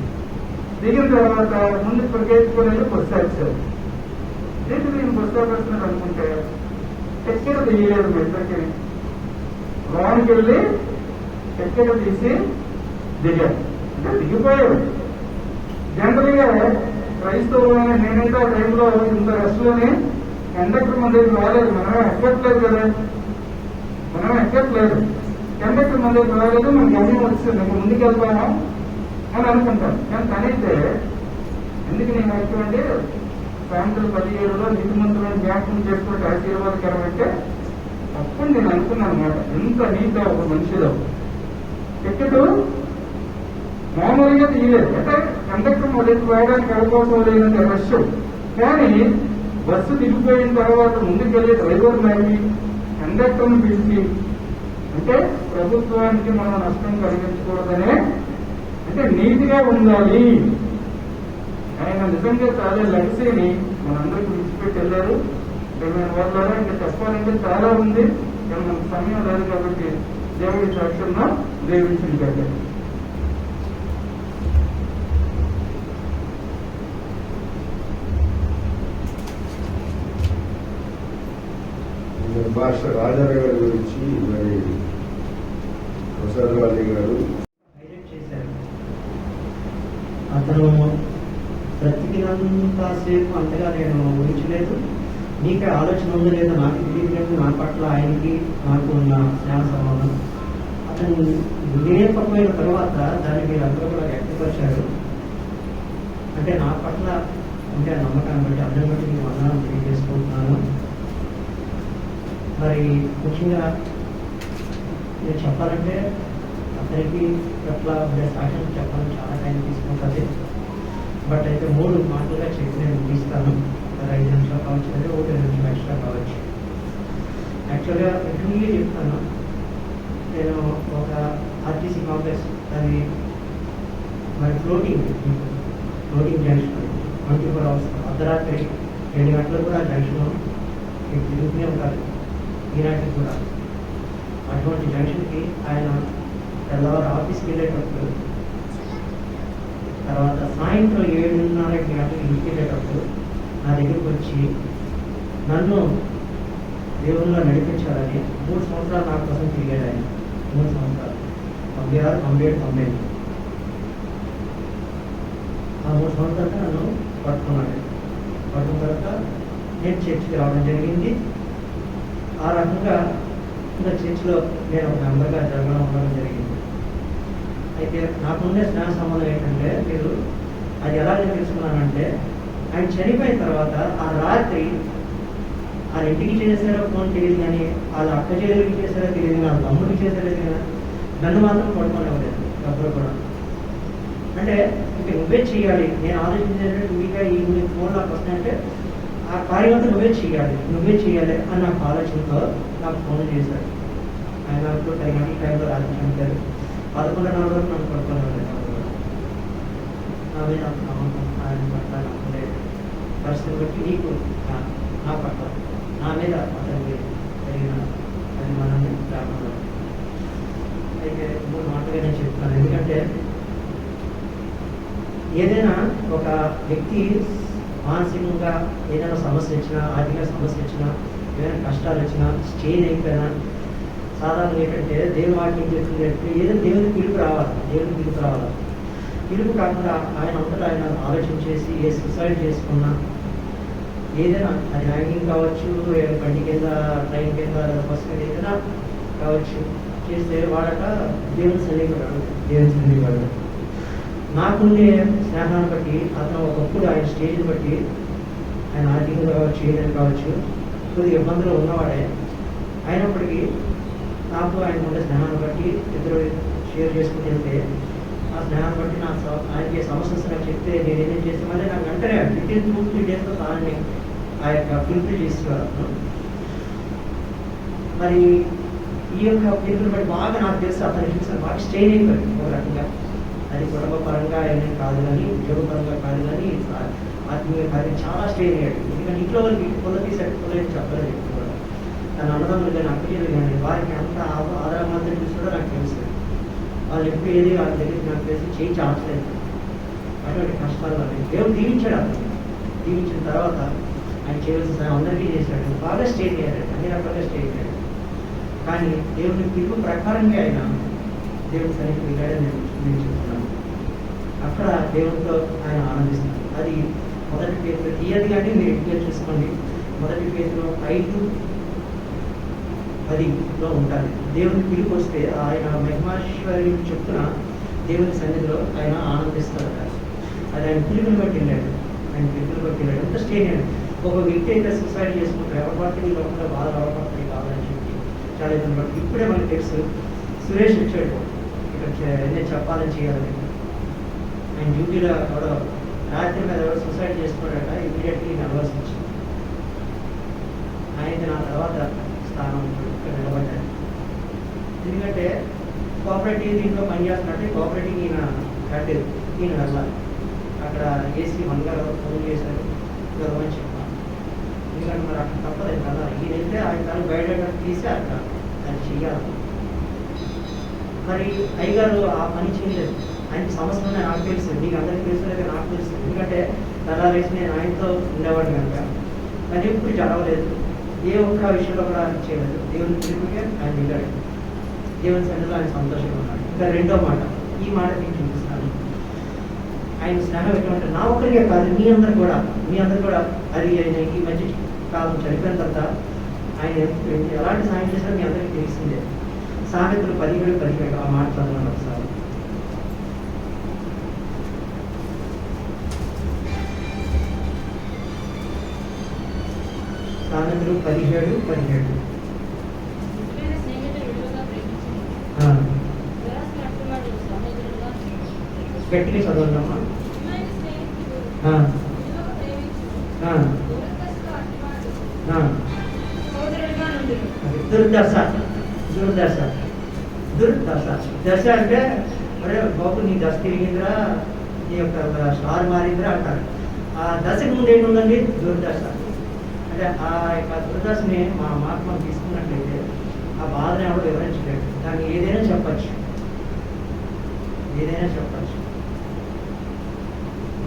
దిగిన తర్వాత ముందు పరిగెత్తుకుని బస్సు వచ్చారు. దీనికి నేను బస్సు వస్తున్నాను అనుకుంటే ఎక్కడ తీయలేదు. మీ ఇద్దరికి లోనికి వెళ్ళి ఎక్కడ తీసి దిగారు. అంటే దిగిపోయారు. జనరల్ గా క్రైస్తవులైన నేనైతే ఆ టైంలో ఇంత రష్లోని కండక్టర్ మన దగ్గర రాలేదు. మనమే ఎక్కట్లేదు కదా, మనమే ఎక్కట్లేదు. కండక్టర్ మన దగ్గర రాలేదు, మన గమ్యం వచ్చింది, ఇంకా ముందుకు వెళ్తామా అని అనుకుంటాను. కానీ తనైతే ఎందుకు నేను అంటే సాయంత్రం 17లో నీతిమంతులను జ్ఞాపకం చేసుకుంటే ఆశీర్వాదకరం అంటే అప్పుడు నేను అనుకున్నాను అనమాట, ఎంత నీట్ ఒక మనిషిలో. టికెట్ మామూలుగా తీయలేదు, అంటే కండక్టర్ మొదటి రాయడానికి అవకాశం లేదంటే రష్. కానీ బస్సు దిగిపోయిన తర్వాత ముందుకెళ్ళి డ్రైవర్ నాగి కండక్టర్ని పిలిచి అంటే ప్రభుత్వానికి మనం నష్టం కలిగించకూడదనే, అంటే నీతిగా ఉండాలి. ఆయన నిజంగా చాలా లెగసీని మనందరికీ విడిచిపెట్టి వెళ్ళారు. వల్ల ఇంకా చెప్పాలంటే చాలా ఉంది, కానీ మనకు సమయం లేదు కాబట్టి దేవుడి సాక్ష్యంలో దేవుడిని పెట్టారు. మాస్టర్ రాజారావు గారి గురించి మరి ప్రసాద్ వాలి గారు హైలైట్ చేశారు. అతను బ్రతికినంతసేపు అంతగా నేను ఊహించలేదు. నీకే ఆలోచన ఉందో లేదో నాకు తెలియదు. నా పట్ల ఆయనకి నాకు ఉన్న స్నేహ సంబంధం. అతను లేకపోయిన తర్వాత దాన్ని మీరు అందరూ కూడా వ్యక్తపరిచారు. అంటే నా పట్ల ఉంటే నమ్మకాన్ని బట్టి అందరి బట్టి నేను వందనాలు తెలియజేసుకుంటున్నాను. మరి ముఖ్యంగా నేను చెప్పాలంటే అతనికి పట్ల సాక్ష్యం చెప్పాలని చాలా టైం తీసుకుంటుంది. బట్ అయితే 3 మాటలుగా చెప్పి నేను ముగిస్తాను. 5 నిమిషాలు కావచ్చు, లేదా 1 నిమిషం ఎక్స్ట్రా కావచ్చు. యాక్చువల్గా ఎక్కువగా చెప్తాను. నేను ఒక ఆర్టీసీ కాంప్లెక్స్, అది మరి ఫ్లోటింగ్ జంక్షన్ 24 hours అర్ధరాత్రి 2 గంటలు కూడా జంక్షన్ మీకు తిరుగుతూనే ఉంటారు. ఈనాటికి కూడా అటువంటి జంక్షన్కి ఆయన తెల్లవారు ఆఫీస్కి వెళ్ళేటప్పుడు, తర్వాత సాయంత్రం 7:30 గంటలకు ఇంటికి వెళ్ళేటప్పుడు నా దగ్గరికి వచ్చి నన్ను దేవుళ్ళలో నడిపించాలని 3 సంవత్సరాలు నా కోసం తిరిగాడు ఆయన. 3 సంవత్సరాలు 96, 97, 98 ఆ 3 సంవత్సరాలు నన్ను పట్టుకున్నాడు. పట్టుకున్న తర్వాత నేను చర్చికి రావడం జరిగింది. ఆ రకంగా ఇంకా చర్చిలో నేను ఒక మెంబర్గా జరగడం ఉండడం జరిగింది. అయితే నాకుండే స్నేహ సంబంధం ఏంటంటే, మీరు అది ఎలా తెలుసుకున్నానంటే, ఆయన చనిపోయిన తర్వాత ఆ రాత్రి వాళ్ళ ఇంటికి చేశారో ఫోన్ తెలియదు, కానీ వాళ్ళ అక్క చెల్లెలకి చేశారో తెలియదు, కానీ వాళ్ళ తమ్ముడికి చేశారో తెలియదు, నన్ను మాత్రం పడుకోనివ్వలేదు ఎవ్వరు కూడా. అంటే ఇంక నువ్వే చేయాలి. నేను ఆలోచించేటంటే మీగా ఈ ఫోన్ నాకు వస్తాయంటే ఆ కార్యం అంతా నువ్వే చేయాలి అని నాకు ఆలోచనతో నాకు ఫోన్ చేశాడు. ఆయన నాకు ఈ టైంలో రాత్రి చనిపోయారు. 11:30 వరకు నన్ను పడుకోనివ్వలేదు. నా మీద నాకు నమ్మకం, ఆయన పట్ల నమ్మలే పరిస్థితి బట్టి నీకు నా పట్ల నా మీద అతనికి జరిగిన అభిమానాన్ని రాకుండా అయితే 3 మాటలుగా నేను చెప్తున్నాను. ఎందుకంటే ఏదైనా ఒక వ్యక్తి మానసికంగా ఏదైనా సమస్య వచ్చినా, ఆర్థిక సమస్య వచ్చినా, ఏదైనా కష్టాలు వచ్చినా, స్టేజ్ అయిపోయినా, సాధారణంగా ఏంటంటే దేవుని వాక్యం చెప్తుంది అంటే ఏదైనా దేవుని పిలుపు రావాలి. పిలుపు కాకుండా ఆయన అంతటా ఆయన ఆలోచన చేసి ఏ సూసైడ్ చేసుకున్నా, ఏదైనా అది హ్యాంగింగ్ కావచ్చు, బండి కింద, ట్రైన్ కింద, బస్సు మీద ఏదైనా కావచ్చు, చేస్తే వాడట దేవుని సన్నిధిపడాడు. నాకుండే స్నేహాన్ని బట్టి అతను ఒకప్పుడు ఆయన స్టేజ్ని బట్టి ఆయన ఆర్థికంగా కావచ్చు, ఏదైనా కావచ్చు, కొద్దిగా ఇబ్బందులు ఉన్నవాడే. అయినప్పటికీ నాకు ఆయన ఉండే స్నేహాన్ని బట్టి ఇద్దరు షేర్ చేసుకుని వెళ్తే ఆ స్నేహాన్ని బట్టి ఆయనకి సమస్యలు నాకు చెప్తే నేను ఏదైనా చేస్తే మళ్ళీ నాకు వెంటనే 15-2 days దాన్ని ఆ యొక్క ఫుల్ఫిల్ చేసేవారు. మరి ఈ యొక్క పిలుపుని బట్టి బాగా నాకు తెలిసి అతను చూసిన బాగా స్టేజ్ అయిపోయింది ఒక రకంగా. అది కుటుంబ పరంగా ఏమేమి కాదు, కానీ ఉద్యోగపరంగా కాదు, కానీ ఆత్మీయ కార్యం చాలా స్టేజ్ అయ్యాడు. ఎందుకంటే ఇంట్లో వాళ్ళకి పొల తీసేట్టుకోలేదు చెప్పలేదు. కూడా తన అన్నదమ్ములు కానీ అక్కడికి కానీ వారికి అంత ఆధారమాత్రం చూసి కూడా నాకు తెలుసు. వాళ్ళు ఎప్పుడు ఏది వాళ్ళ దగ్గరికి నాకు తెలిసి చేయి చాచలేదు. అటువంటి కష్టాలు వాళ్ళని దేవుడు దీవించాడు. అతను దీవించిన తర్వాత ఆయన చేయవలసిన అందరికీ చేశాడు. బాగా స్టేజ్ అయ్యాడు, అన్ని రకాలుగా స్టేజ్ అయ్యాడు. కానీ దేవుని పిలుపు ప్రకారంగా ఆయన దేవుని సన్నిధికి వెళ్ళాడని నేను చెప్తున్నాను. అక్కడ దేవునితో ఆయన ఆనందిస్తున్నాడు. అది 1 Peter తీయదు, కానీ మీరు ఇంటికి చూసుకోండి. 1 Peter 5:10 ఉంటుంది. దేవుని పిలుపు వస్తే ఆయన మహిమాశ్వర్యం చెప్తున్న దేవుని సన్నిధిలో ఆయన ఆనందిస్తాడు. అది ఆయన పిలుపుని బట్టి వెళ్ళాడు. ఎంత స్టేజ్ అయ్యాడు. ఒక వ్యక్తి అయితే సూసైడ్ చేసుకుంటారు, ఎవరి పడితే ఈ లోపల బాధ ఎవరి కావాలని చెప్పి చాలా ఇబ్బంది పడుతుంది. ఇప్పుడే మనకు తెలుసు, సురేష్ వచ్చాడు ఇక్కడ నేను చెప్పాలని చేయాలని. ఆయన డ్యూటీలో ఎవడో రాత్రి మీద ఎవడో సూసైడ్ చేసుకున్నాడట. ఇమీడియట్లీ నడవాల్సి వచ్చింది. ఆయన నా తర్వాత స్థానం ఇక్కడ నిలబడ్డాడు. ఎందుకంటే కోఆపరేటివ్ దీంట్లో పనిచేస్తున్నట్టే కోఆపరేటివ్ ఈయన హెడ్ ఈయన వెళ్ళాలి. అక్కడ ఏసీ మంగారు ఫోన్ చేశారు గౌరవం చెప్పాలి. ఎందుకంటే మరి అక్కడ తప్పలేదు కదా, ఈయన వెళ్తే ఆయన తను బయట తీసి అక్కడ అది చెయ్యాలి. మరి అయ్యగారు ఆ పని చేయలేదు. ఆయనకి సమస్య నాకు తెలుసు, నీకు అందరికీ తెలుసు లేదా నాకు తెలుసు. ఎందుకంటే తలా వేసి నేను ఆయనతో ఉండేవాడు కనుక కానీ ఎప్పుడు జరగలేదు. ఏ ఒక్క విషయంలో కూడా ఆయన చేయలేదు. దేవుని తిరుగుగా ఆయన వెళ్ళాడు. దేవుని సన్నిధిలో ఆయన సంతోషంగా ఉన్నాడు. ఇంకా రెండో మాట, ఈ మాట మీకు చూపిస్తాను. ఆయన స్నేహం ఎటువంటి నా ఒక్కరికే కాదు, మీ అందరు కూడా అది ఆయన ఈ మధ్య కాలం చనిపోయిన తర్వాత ఆయన ఎలాంటి సాయం చేశారో మీ అందరికీ తెలిసిందే. సామెతలు 17:17 ఆ మాట చదవండి ఒకసారి. సామెతలు 17:17. నిజమైన స్నేహితుడు విలువగా ప్రేమించింది. దురాశ అట్టువాడు సహోదరుడుగా గట్టిగా చదవండమ్మా. నిజమైన స్నేహితుడు విలువగా ప్రేమించింది. దురదశలో అట్టువాడు సహోదరుడుగా నుండును. దశ అంటే మరి బాబు నీ దశ తిరిగిందిరా, నీ యొక్క స్టార్ మారిందిరా అంటారు. ఆ దశకు ముందు ఏంటుందండి? దుర్దశ. అంటే ఆ యొక్క దుర్దశని మా మహాత్మ తీసుకున్నట్లయితే ఆ బాధను ఎవరు వివరించలేడు. దాన్ని ఏదైనా చెప్పచ్చు.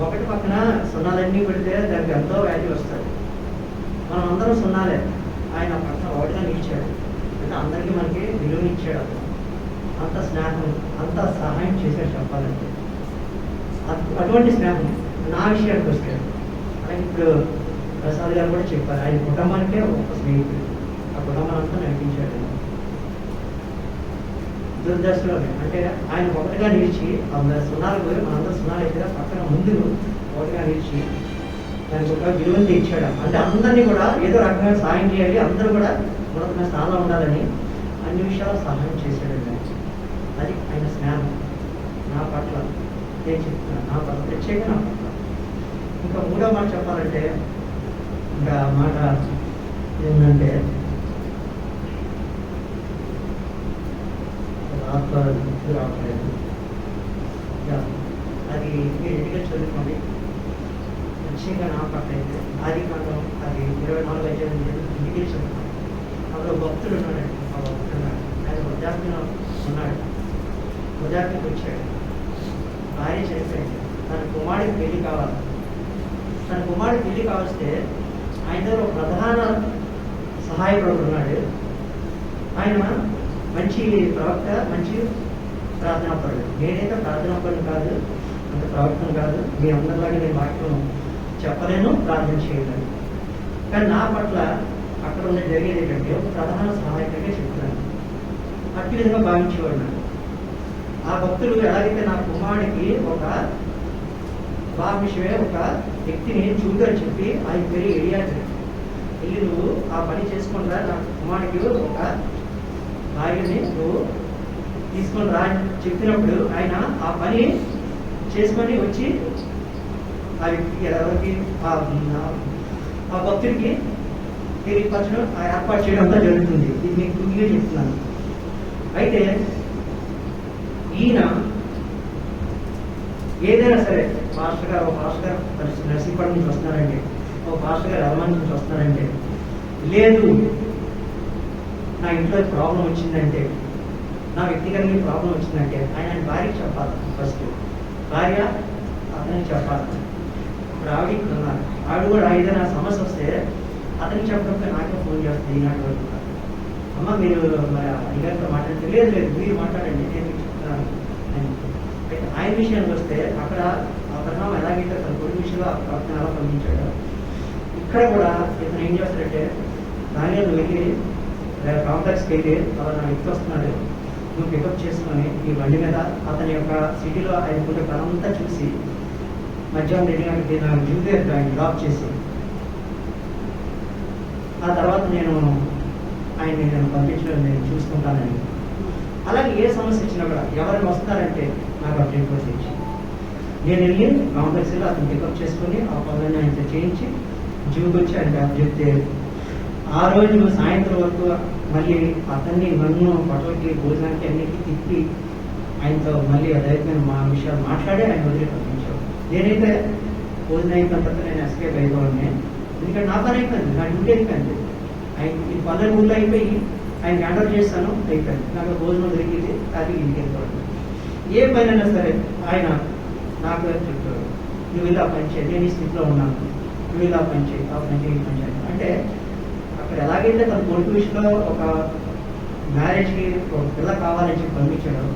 ఒకటి పక్కన సున్నాలన్నీ పెడితే దానికి ఎంతో వాల్యూ వస్తుంది. మనం అందరం సున్నాలే, ఆయన పక్కన ఒకటిగా నిలిచాడు అంటే అందరికీ మనకి విలువనిచ్చాడు. అంత స్నేహం, అంత సహాయం చేశాడు చెప్పాలంటే. అటువంటి స్నేహం నా విషయానికి వస్తే ఆయన ఇప్పుడు ప్రసాద్ గారు కూడా చెప్పారు, ఆయన కుటుంబానికే ఒక స్నేహితుడు. ఆ కుటుంబం అంతా నడిపించాడు. దుర్దశలోనే అంటే ఆయన ఒకటిగా నిలిచి సున్నాలు పోయి మనందరూ సున్నాలు అయితే పక్కన ముందు ఒకటిగా నిలిచి దానికి ఒక విలువను తెచ్చాడు. అంటే అందరినీ కూడా ఏదో రకంగా సాయం చేయాలి, అందరూ కూడా ఉన్నతమైన స్థానంలో ఉండాలని అన్ని విషయాలు సహాయం చేశాడు. అది ఆయన స్నేహం నా పట్ల. నేను చెప్తున్నాను, నా పట్ల ప్రత్యేక నా పట్ల. ఇంకా మూడో మాట చెప్పాలంటే, ఇంకా మాట ఏంటంటే గుర్తు రావట్లేదు. అది మీరు ఇంటికి చదువుకోండి. ముఖ్యంగా నా పట్ల అయితే ఆదికాండం అది 24 ఇంటికి చదువుకోండి. అందులో భక్తుడు ఉన్నాడండి. ఆ భక్తుడు ఉన్నాడు, ఆయన వృద్ధాప్యంలో ఉన్నాడు. వృద్ధాప్యకి వచ్చాడు, భార్య చనిపోయింది, తన కుమారుడికి పెళ్లి కావాలి. తన కుమారుడికి పెళ్లి కావస్తే ఆయన దగ్గర ఒక ప్రధాన సహాయకుడు ఉన్నాడు. ఆయన మంచి ప్రవక్త, మంచి ప్రార్థనాపరుడు. నేనైతే ప్రార్థనాపరుడు కాదు, అంత ప్రవక్తను కాదు, మీ అందరిలాగా నేను వాక్యం చెప్పలేను, ప్రార్థన చేయలేను. కానీ నా పట్ల అక్కడ ఉన్న జరిగేది ఏంటంటే ఒక ప్రధాన సహాయకుడిగా చెప్తున్నాను. అట్టి విధంగా భావించేవాడు నాకు. ఆ భక్తుడు ఎలాగైతే నా కుమారుడికి ఒక విషయమే ఒక వ్యక్తిని చూడు అని చెప్పి ఆయన పేరు ఎలియాజరు, వెళ్ళి నువ్వు ఆ పని చేసుకుంటా, నా కుమారుడికి ఒక భార్యని నువ్వు తీసుకొని రా అని చెప్పినప్పుడు ఆయన ఆ పని చేసుకొని వచ్చి ఆ వ్యక్తికి ఎవరికి ఆ భక్తుడికి తెలియపరచడం, ఆ ఏర్పాటు చేయడం అంతా జరుగుతుంది. ఇది మీకు క్లియర్గా చెప్తున్నాను. అయితే ఈయన ఏదైనా సరే పాస్టర్ గారు నర్సీపట్నం నుంచి వస్తున్నారంటే, ఒక పాస్టర్ గారు అలమాన్ నుంచి వస్తున్నారంటే, లేదు నా ఇంట్లో ప్రాబ్లం వచ్చిందంటే, నా వ్యక్తిగతంగా ప్రాబ్లం వచ్చిందంటే ఆయన భార్యకి చెప్పాలి. ఫస్ట్ భార్య అతనికి చెప్పాలి. ఇప్పుడు ఆవిడ ఇక్కడ ఉన్నారు, ఆవిడ కూడా ఏదైనా సమస్య వస్తే అతనికి చెప్పకపోతే నాకే ఫోన్ చేస్తుంది. ఈనాటి వరకు అమ్మ మీరు మరి అడిగారితో మాట్లాడితే, లేదు మీరు మాట్లాడండి, నేను మీకు చెప్తున్నాను. అయితే ఆయన విషయానికి వస్తే అక్కడ ఆ పరిణామం ఎలాగైతే తన కొడుకు విషయంలో ప్రవర్తన ఎలా పంపించాడు, ఇక్కడ కూడా ఇతను ఏం చేస్తాడంటే, దాని నువ్వు వెళ్ళి కాంప్లెక్స్కి వెళ్ళి అలా నా వ్యక్తి వస్తున్నాడు, నువ్వు పికప్ చేసుకొని ఈ బండి మీద అతని యొక్క సిటీలో ఆయనకుంటే పనంతా చూసి మధ్యాహ్నం 2 గంటలకి నాకు జూపియర్ ఆయన డ్రాప్ చేసి ఆ తర్వాత నేను ఆయన్ని పంపించడం నేను చూసుకుంటానని. అలాగే ఏ సమస్య ఇచ్చినా కూడా ఎవరైనా వస్తారంటే నాకు అప్డేట్ కూడా తెచ్చి నేను వెళ్ళి కాంప్లెక్స్లో అతను పికప్ చేసుకొని ఆ పనులన్నీ ఆయనతో చేయించి జూకి వచ్చి ఆయన చెప్తే ఆ రోజు సాయంత్రం వరకు మళ్ళీ అతన్ని నన్ను హోటల్కి భోజనానికి అన్నిటికీ తిప్పి ఆయనతో మళ్ళీ అదైతే మా విషయాలు మాట్లాడి ఆయన వదిలి పంపించాడు. నేనైతే భోజనం అయిపోయిన తర్వాత నేను ఎస్కేప్ అయిపోయింది, ఎందుకంటే నా పని అయిపోయింది, నా డ్యూటీ అయిపోయింది. ఆయన ఈ పనులు ఊళ్ళో అయిపోయి ఆయన హ్యాండ్ చేస్తాను అయిపోయింది, నాకు భోజనం దొరికింది, అది ఇంటికి వెళ్ళిపోయింది. ఏ పనైనా సరే ఆయన నాకు చెప్తాడు, నువ్వు ఇలా పని చేయి, నేను ఈ స్థితిలో ఉన్నాను, నువ్వు ఇలా పని చేయి, ఆ పని చేయి, ఈ పని చేయి అంటే అక్కడ ఎలాగైతే తన కొడుకు విషయంలో ఒక మ్యారేజ్కి ఒక పిల్ల కావాలని చెప్పి పంపించాడు,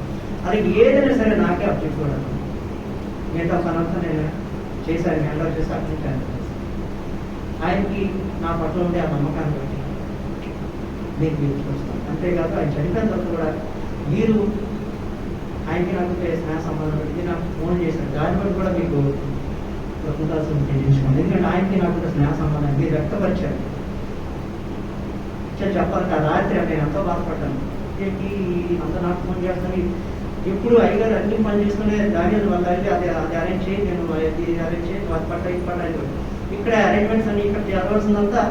అది ఏదైనా సరే నాకే అబ్జెక్ట్ కూడా మిగతా పనంతా నేను చేశాను, హ్యాండ్ చేసి అప్పించాను. ఆయనకి నా పట్ల ఉండే ఆ నమ్మకాన్ని బట్టి నేను తీసుకొస్తాను. అంతేకాక ఆయన చనిపోయిన తర్వాత కూడా మీరు ఆయనకి నాకు స్నేహ సంబంధం పెట్టి నాకు ఫోన్ చేశారు, దాన్ని బట్టి కూడా మీకు కృతజ్ఞతలు చెల్లించుకోండి. ఎందుకంటే ఆయనకి నాకు స్నేహ సంబంధం మీరు వ్యక్తపరిచారు. చెప్పాలంటే ఆ రాత్రి నేను ఎంతో బాధపడ్డాను, ఏంటి అంత నాకు ఫోన్ చేస్తాను, ఎప్పుడు అయ్యగారు అన్ని పని చేసుకునే దాని వల్ల అది అది అరేంజ్ చేయి, నేను అరేంజ్ చేయి, అది పట్ట ఇది పట్ట అని ఇక్కడ అరేంజ్మెంట్స్ అన్ని ఇక్కడ జరగాల్సిందంతా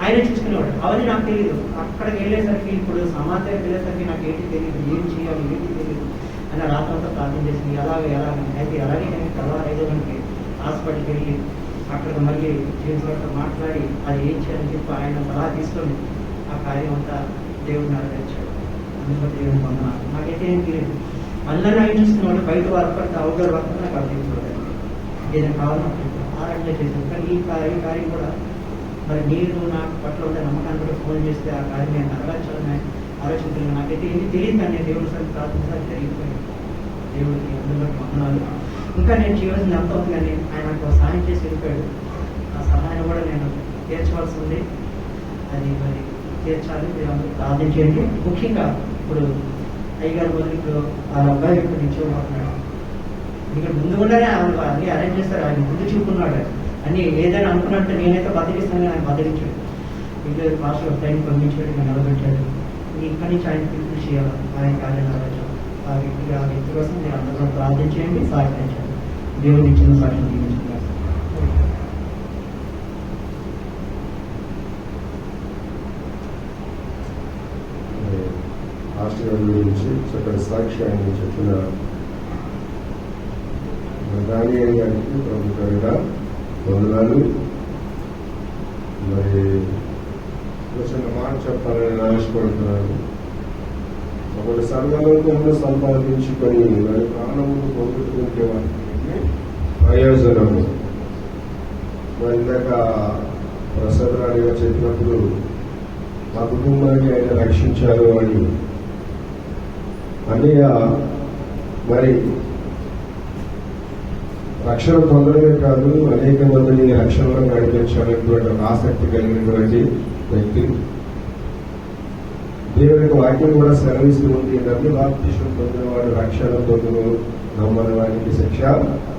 ఆయన చూసుకునేవాడు. అవన్నీ నాకు తెలియదు. అక్కడికి వెళ్ళేసరికి ఇప్పుడు సమాచారం వెళ్ళేసరికి నాకు ఏంటి తెలియదు, ఏం చేయాలి ఏంటి తెలియదు అని రాత్రంతా ప్రార్థన చేసింది. ఎలాగే అయితే అలాగే నేను తెల్లవారు 5 గంటలకి హాస్పిటల్కి వెళ్ళి అక్కడికి మళ్ళీ జేమ్స్ గారితో మాట్లాడి అది ఏం చేయాలని చెప్పి ఆయన సలహా తీసుకొని ఆ కార్యం అంతా దేవుడు నెరవేర్చాడు. అందుకని దేవుని పొందనాలు. నాకైతే ఏం తెలియదు, అందరినీ ఆయన చూసుకున్నాడు, బయట వర్క్ అవగారు వర్క్ నాకు అర్థించుకోలేదు, ఏదైనా కావాలని ఆ రకంగా చేశాను. కానీ ఈ కార్యం కూడా మరి మీరు నాకు పట్ల ఉండే నమ్మకాన్ని కూడా ఫోన్ చేస్తే ఆ కార్యం నేను నెరవేర్చాలని ఆలోచించాను. నాకైతే ఏమి తెలియదు, కానీ నేను దేవుడి సార్ ప్రార్థించాలి జరిగిపోయింది. దేవుడికి అందులో పొందనాలు. ఇంకా నేను చేయవలసింది ఎంత ఉంది, కానీ ఆయన నాకు సహాయం చేసి వెళ్ళిపోయాడు. ఆ సహాయం కూడా నేను తీర్చవలసి ఉంది, అది మరి తీర్చాలి. మీరు ప్రార్థించేయండి. ముఖ్యంగా ఇప్పుడు అయ్యగారు బదులు ఇప్పుడు వాళ్ళ అబ్బాయి ఇప్పుడు నిల్చోబోతున్నాడు. ఎందుకంటే ముందుగానే అన్ని అరేంజ్ చేస్తారు, ఆయన ముందు చూపుకున్నాడు అన్ని. ఏదైనా అనుకున్నట్టు నేనైతే బదిలిస్తాను, ఆయన బదిలించాడు. ఇంకా మాస్టర్ టైం పంపించాడు, నేను నిలబెట్టాడు. ఇక్కడి నుంచి ఆయన పిలుపు చేయాలి, ఆయన కార్యం నెరవేర్చాలి. ఆ వ్యక్తి కోసం మీరు అందరూ ప్రార్థించేయండి, సహకరించండి. దేవుడు ఇచ్చిన సాక్షి దీవించుకుంటారు. మాస్టర్ గారి గురించి చక్కటి సాక్షి ఆయన చెప్పిన దానియేలు గారికి ప్రభు పేరిట వందనాలు. మరి చిన్న మాట చెప్పాలని ఆశపడుతున్నాను. ఒకటి సర్వలోకంలో సంపాదించుకొని మరి ప్రాణములు పొందుతుంటే వారికి ప్రయోజనము. మరి ఇందాక ప్రసాద్ రాణి గారు చెప్పినప్పుడు మా కుటుంబాన్ని ఆయన రక్షించారు అని అన్నయ్య మరి రక్షణ పొందడమే కాదు, అనేక మందిని రక్షణలో నడిపించాలనేటువంటి ఒక ఆసక్తి కలిగినటువంటి వ్యక్తి. దేవుని యొక్క వాక్యం కూడా సెలవిస్తూ ఉంది, నమ్మి బాప్తిసం పొందినవాడు రక్షణ పొందును, నమ్మని వారికి శిక్ష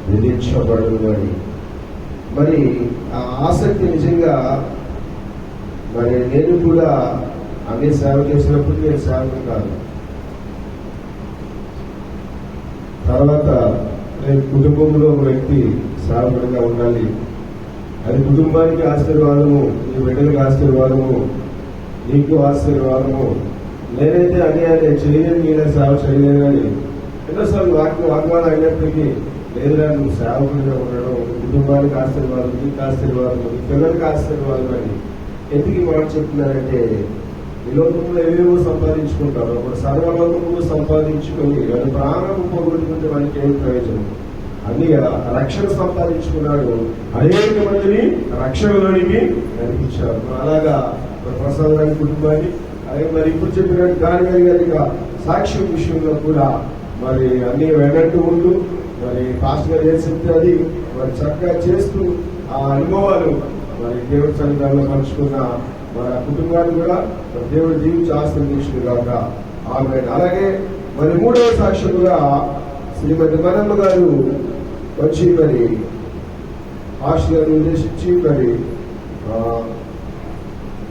విధించబడును అని. మరి ఆ ఆసక్తి నిజంగా మరి నేను కూడా అన్ని సేవ చేసినప్పుడు నేను సేవకు కాదు, తర్వాత నేను కుటుంబంలో ఒక వ్యక్తి సేవకుడిగా ఉండాలి, అది కుటుంబానికి ఆశీర్వాదము, నీ బిడ్డలకు ఆశీర్వాదము, నీకు ఆశీర్వాదము. నేనైతే అన్యాయాన్ని చేయలేను, నేనే సేవ చేయలేనని ఎన్నోసార్లు వాగ్వాదం అయినప్పటికీ లేదురా నువ్వు సేవకుడిగా ఉండడం కుటుంబానికి ఆశీర్వాదం, నీకు ఆశీర్వాదం, నీ పిల్లలకి ఆశీర్వాదం అని. ఎందుకు ఈ మాట చెప్తున్నారంటే ఈ లోకంలో ఏవేవో సంపాదించుకుంటారు, అప్పుడు సర్వలోకము సంపాదించుకొని వారి ప్రాణము పోగొట్టుకుంటే వారికి ఏమి ప్రయోజనం? అన్ని రక్షణ సంపాదించుకున్నాడు, అనేక మందిని రక్షణలోనికి నడిపించారు. అలాగా ప్రసాద్ గారి కుటుంబాన్ని అలాగే మరి ఇప్పుడు చెప్పినట్టు గాని గారి సాక్ష్యం విషయంలో కూడా మరి అన్ని వెనట్టు ఉంటూ మరి పాస్టర్ గారు ఏం చెప్తే అది మరి చక్కగా చేస్తూ ఆ అనుభవాలు మరి దేవుడి సన్నిధానంలో పంచుకున్న మన కుటుంబాన్ని కూడా దేవుడు దీవించి ఆశీర్వదించును గాక. ఆమేన్. అలాగే మరి 3వ సాక్ష్యముగా శ్రీమతి మనమ్మ గారు వచ్చి మరి పాస్టర్ గారిని ఉద్దేశించి మరి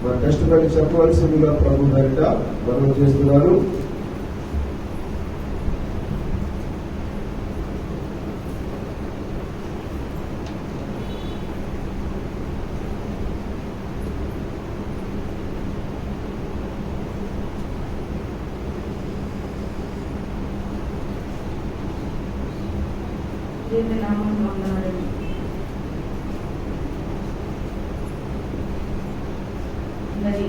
మన కష్టపడి చెప్పవలసిందిగా ప్రభు గారిట మనం చేస్తున్నారు. దేవుని నామాన్ని వందనాలండి. మరి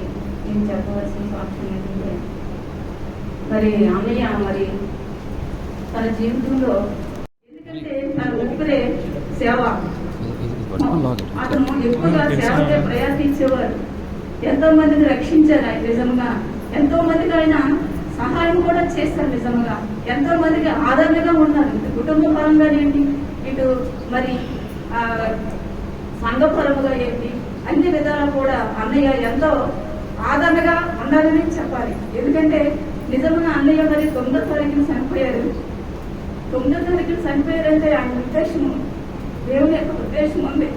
నేను చెప్పవలసిన సాక్ష్యం ఏంటంటే, మరి అన్నయ్య మరి తన జీవితంలో, ఎందుకంటే తన ఒక్కరే సేవ, అతను ఎక్కువగా సేవకే ప్రయత్నించేవారు. ఎంతో మందిని రక్షించారు ఆయన నిజంగా. ఎంతో మందికి ఆయన సహాయం కూడా చేశారు నిజంగా. ఎంతో మందికి ఆదరణగా ఉన్నారు, ఇటు కుటుంబ పరంగా ఏంటి, ఇటు మరి సంఘపరముగా ఏంటి, అన్ని విధాలు కూడా అన్నయ్య ఎంతో ఆదరణగా ఉండాలని చెప్పాలి. ఎందుకంటే నిజంగా అన్నయ్య మరి 9వ తారీఖున చనిపోయారు. 9వ తారీఖున చనిపోయారంటే ఆయన ఉద్దేశం, దేవుని యొక్క ఉద్దేశం ఉంది.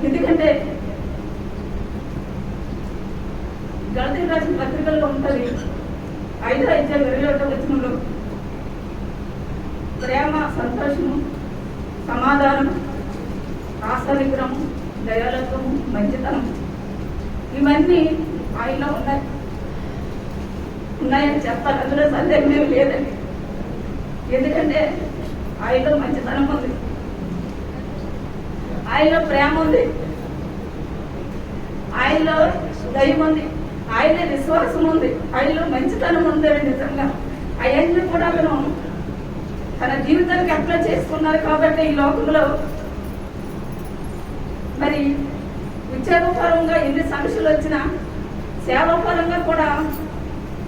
ఎందుకంటే గలతీ రాసిన పత్రికల్లో ఉంటుంది 5:21 ప్రేమ, సంతోషము, సమాధానం, ఆశానిగ్రహము, దయాలత్వము, మంచితనం, ఇవన్నీ ఆయనలో ఉన్నాయని చెప్పాలి. అందులో సందేహం ఏమి లేదండి. ఎందుకంటే ఆయనలో మంచితనం ఉంది, ఆయనలో ప్రేమ ఉంది, ఆయనలో దైవం ఉంది, ఆయనే విశ్వాసం ఉంది, ఆయనలో మంచితనం ఉంది. నిజంగా అవన్నీ కూడా అతను తన జీవితానికి అప్లై చేసుకున్నారు. కాబట్టి ఈ లోకంలో మరి ఉద్యోగపరంగా ఎన్ని సమస్యలు వచ్చినా, సేవాపరంగా కూడా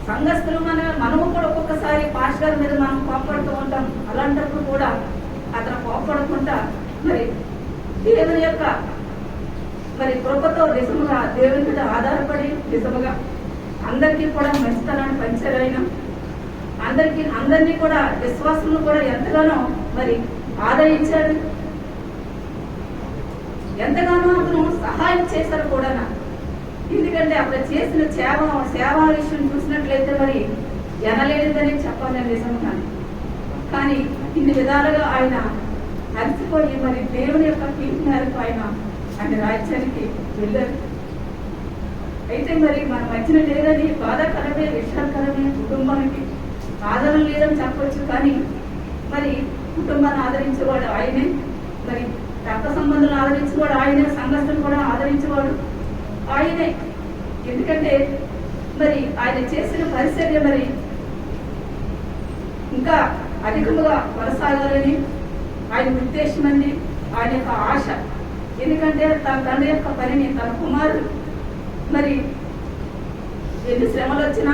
సంఘస్థులు మనము కూడా ఒక్కొక్కసారి పాస్టర్ మీద మనం కోపడుతూ ఉంటాం. అలాంటప్పుడు కూడా అతను కోపడకుండా మరి దేవుని యొక్క మరి కృపతో నిజముగా దేవుని మీద ఆధారపడి నిజముగా అందరికీ కూడా మంచితనాన్ని పంచారైనా, అందరినీ కూడా విశ్వాసంలో కూడా ఎంతగానో మరి ఆదరించాడు, ఎంతగానో అతను సహాయం చేశారు కూడా. ఎందుకంటే అతను చేసిన సేవా విషయం చూసినట్లయితే మరి ఎనలేనిదని చెప్పాలని నిజంగా. కానీ ఇన్ని విధాలుగా ఆయన అలసిపోయి మరి దేవుని యొక్క పిలుపు మేరకు ఆయన రాజ్యానికి వెళ్ళారు. అయితే మరి మన మధ్యన లేదని బాధాకరమే, విషాదకరమే, కుటుంబానికి ఆదరణ లేదని చెప్పవచ్చు. కానీ మరి కుటుంబాన్ని ఆదరించేవాడు ఆయనే, మరి రక్త సంబంధాలను ఆదరించేవాడు ఆయనే, సంఘస్థులు కూడా ఆదరించేవాడు ఆయనే. ఎందుకంటే మరి ఆయన చేసిన పరిచర్య మరి ఇంకా అధికముగా కొనసాగాలని ఆయన ఉద్దేశం అండి, ఆయన యొక్క ఆశ. ఎందుకంటే తన తండ్రి యొక్క పనిని తన కుమారుడు మరి ఎన్ని శ్రమలు వచ్చినా,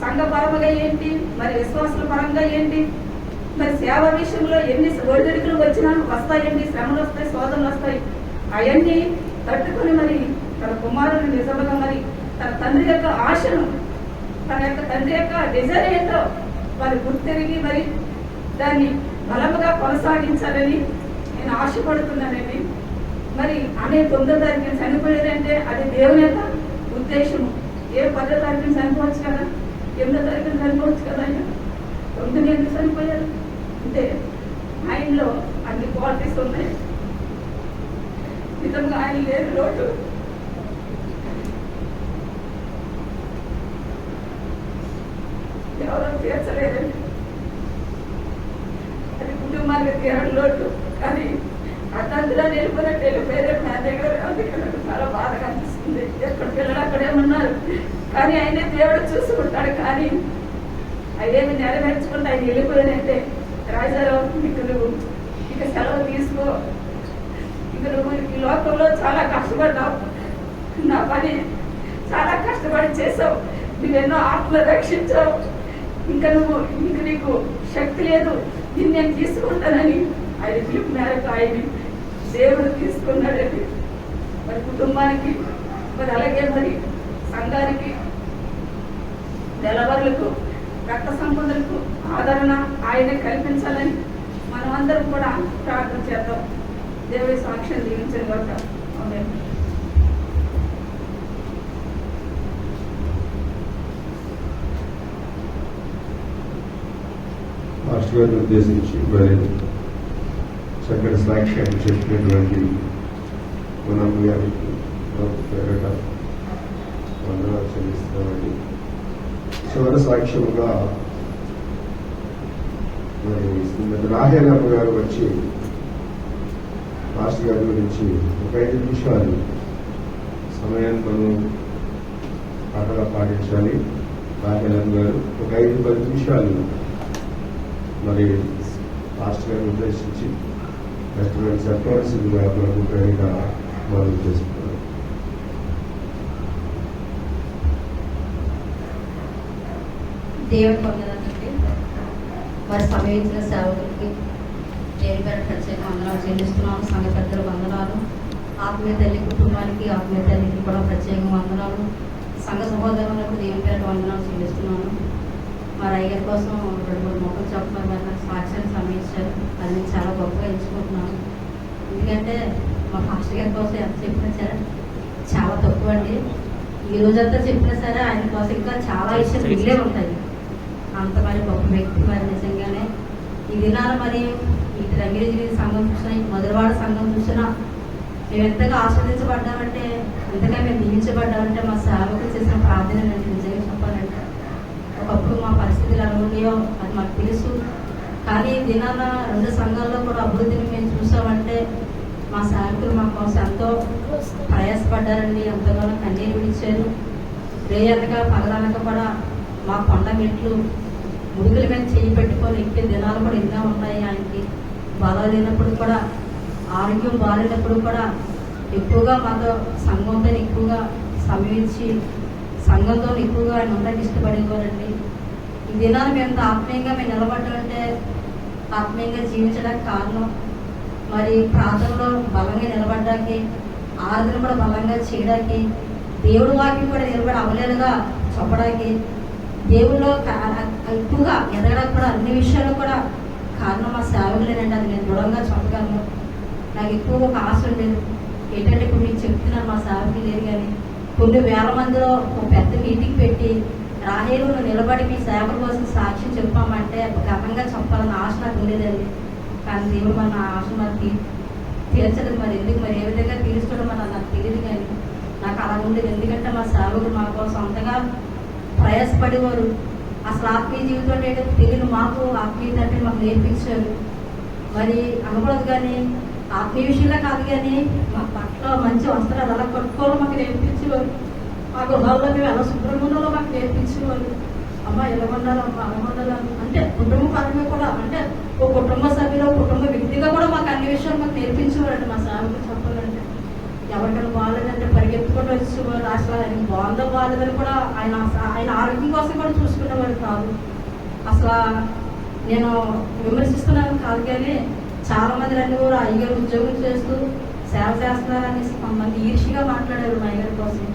సంఘపరంగా ఏంటి, మరి విశ్వాసాల పరంగా ఏంటి, మరి సేవ విషయంలో ఎన్ని ఒడిదుడుకులు వచ్చినా వస్తాయండి, శ్రమలు వస్తాయి, శోధనలు వస్తాయి. అవన్నీ తట్టుకొని మరి తన కుమారుడు నిజంగా మరి తన తండ్రి యొక్క ఆశను, తన యొక్క తండ్రి యొక్క డిజైర్ ఏంటో మరి గుర్తిరిగి మరి దాన్ని బలముగా కొనసాగించాలని నేను ఆశపడుతున్నానండి. మరి అనే 9వ తారీఖున చనిపోయారంటే అది దేవుని యొక్క ఉద్దేశము. 10వ తారీఖున చనిపోవచ్చు కదా, 8వ తారీఖున చనిపోవచ్చు కదా. ఆయన 9 ఎందుకు చనిపోయారు అంటే ఆయనలో అన్ని క్వాలిటీస్ ఉన్నాయి. నిజంగా ఆయన లేని లోటు ఎవరో తీర్చలేదండి. అది కుటుంబానికి తీరని లోటు. కానీ అతందులో వెళ్ళిపోయారు నా దగ్గర. అందుకే నాకు చాలా బాధగా అనిపిస్తుంది. ఎక్కడ పిల్లలు అక్కడే ఉన్నారు, కానీ ఆయనే దేవుడు చూసుకుంటాడు. కానీ అదేమి నెరవేర్చుకుంటే ఆయన వెళ్ళిపోయానంటే, రాజారావు నువ్వు ఇక సెలవు తీసుకో, ఇక నువ్వు ఈ లోకంలో చాలా కష్టపడ్డావు, నా పని చాలా కష్టపడి చేసావు, నువ్వెన్నో ఆత్మలు రక్షించావు, ఇంక నీకు శక్తి లేదు, నేను తీసుకుంటానని ఆయన పిలుపు మేరకు ఆయన దేవుడు తీసుకున్నాడండి. మరి కుటుంబానికి, మరి అలాగే మరి సంఘానికి, నెలవరులకు, రక్త సంబంధులకు ఆదరణ ఆయన కల్పించాలని మనమందరం కూడా ప్రార్థన చేద్దాం. దేవుడి సాక్ష్యం దీవించని కాక. ఆమేన్. మాస్టర్ గారిని ఉద్దేశించి మరి చక్కటి సాక్ష్యాన్ని చెప్పినటువంటి మన అమ్మ గారికి పేరట వందనాలు చెల్లిస్తున్నామండి. చివరి సాక్ష్యముగా మరి శ్రీమతి రాహేలమ్మ గారు వచ్చి మాస్టర్ గారి గురించి ఒక 5 నిమిషాలు సమయాన్ని మనం పాటగా పాటించాలి. రాహేలమ్మ గారు ఒక 5-10 నిమిషాలు మరి మాస్టర్ గారిని ఉద్దేశించి రెస్టారెంట్ చెప్పవలసిందిగా మనకు ప్రేరిక మనం చేసుకున్నాం. దేవుని పొందడానికి వారి సమయించిన సేవకులకి పేరు ప్రత్యేక వందనాలు చెల్లిస్తున్నాను. సంఘ పెద్దల వందనాలు, ఆత్మీయ తల్లి కుటుంబానికి, ఆత్మీయ తల్లికి కూడా ప్రత్యేక వందనాలు, సంఘ సహోదరులకు దేవుని పేరు వందనాలు చెల్లిస్తున్నాను. మరి అయ్యర్ కోసం 2-3 మొక్కలు చెప్పమని మరి నాకు సాక్ష్యాన్ని సమయించారు. అది నేను చాలా గొప్పగా ఎంచుకుంటున్నాను. ఎందుకంటే మా మాస్టర్ గారి కోసం ఎంత చెప్పినా సరే చాలా తక్కువ అండి. ఈ రోజంతా చెప్పినా సరే ఆయన కోసం ఇంకా చాలా విషయాలు మిగిలే ఉంటాయి. అంత మరి గొప్ప వ్యక్తి మరి నిజంగానే. ఈ దినాల మరి ఇటు రంగిరిగిరి సంఘం చూసినా, ఇటు మధురవాడ సంఘం చూసినా మేము ఎంతగా ఆస్వాదించబడ్డామంటే, ఎంతగా మేము దీవించబడ్డామంటే మా సేవకులు చేసిన ప్రార్థన అంటే నిజంగా చెప్పాలంటే ఒకప్పుడు మా పరిస్థితులు ఎలా ఉన్నాయో అది మాకు తెలుసు. కానీ ఈ దినాల 2 సంఘాల్లో కూడా అభివృద్ధిని మేము చూసామంటే మా సేవకులు మా కోసం ఎంతో ప్రయాసపడ్డారండి. ఎంతగానో కన్నీరు విడిచారు. రేయనక పగలనక కూడా మా కొండ మెట్లు ముడుగుల మీద చేయి పెట్టుకొని ఎక్కే దినాలు కూడా ఎన్నో ఉన్నాయి. ఆయనకి బలం లేనప్పుడు కూడా, ఆరోగ్యం బాగాలేనప్పుడు కూడా ఎక్కువగా మాతో సంఘంతో ఎక్కువగా సమయించి సంఘంతో ఎక్కువగా ఆయన ఉండడానికి ఇష్టపడేవారండి. ఈ దినాలు మేము ఆత్మీయంగా మేము నిలబడ్డామంటే ఆత్మీయంగా జీవించడానికి కారణం మరి ప్రార్థనలో బలంగా నిలబడ్డానికి, ఆరాధన కూడా బలంగా చేయడానికి, దేవుడు వాక్యం కూడా నిలబడి అవలేలుగా చెప్పడానికి, దేవుల్లో ఎక్కువగా ఎదగడానికి కూడా అన్ని విషయాలు కూడా కారణం మా సేవకులేనండి. అది నేను దృఢంగా చెప్పగలను. నాకు ఎక్కువగా ఒక ఆశ ఉండేది ఏంటంటే, ఇప్పుడు మీకు చెప్తున్నాను మా సేవకులు లేరు కానీ కొన్ని వేల మందిలో ఒక పెద్ద మీటింగ్ పెట్టి రాహేలు నిలబడి మీ సేవకుల కోసం సాక్ష్యం చెప్పామంటే గర్వంగా చెప్పాలన్న ఆశ నాకు ఉండేదండి. కానీ దేవుడు మన ఆశ మనకి తీర్చలేదు. మరి ఎందుకు, మరి ఏ విధంగా తీర్చడం మన నాకు తెలియదు కానీ నాకు అలా ఉండేది. ఎందుకంటే మా సేవకుడు మా కోసం అంతగా ప్రయాసపడేవారు. అసలు ఆత్మీయ జీవితం అంటే తెలియదు మాకు, ఆత్మీయత అంటే మాకు నేర్పించారు. మరి అనకూడదు కానీ ఆత్మీయ విషయంలో కాదు కానీ మా పట్ల మంచి వస్త్రాలు ఎలా కట్టుకోవాలో మాకు నేర్పించేవారు. మా గృహాల్లో మేము ఎలా శుభ్రంగా మాకు నేర్పించేవారు. అమ్మ ఎలా ఉండాలి, అమ్మ అలా ఉండాలి అంటే కుటుంబ పరంగా కూడా, అంటే ఒక కుటుంబ సభ్యులు, కుటుంబ వ్యక్తిగా కూడా మాకు అన్ని విషయాలు మాకు నేర్పించేవారండి. మా సేవకులు చెప్పాలంటే ఎవరికైనా బాగాలేదంటే పరిగెత్తుకుంటూ వచ్చేవారు. అసలు ఆయన బాగుందో బాగాలేదని కూడా ఆయన ఆరోగ్యం కోసం కూడా చూసుకునేవారు కాదు. అసలు నేను విమర్శిస్తున్నాను కాదు కానీ చాలా మంది అన్ని కూడా అయ్యగారు ఉద్యోగం చేస్తూ సేవ చేస్తున్నారనేసి కొంతమంది ఈర్షిగా మాట్లాడారు మా అయ్యగారి కోసం.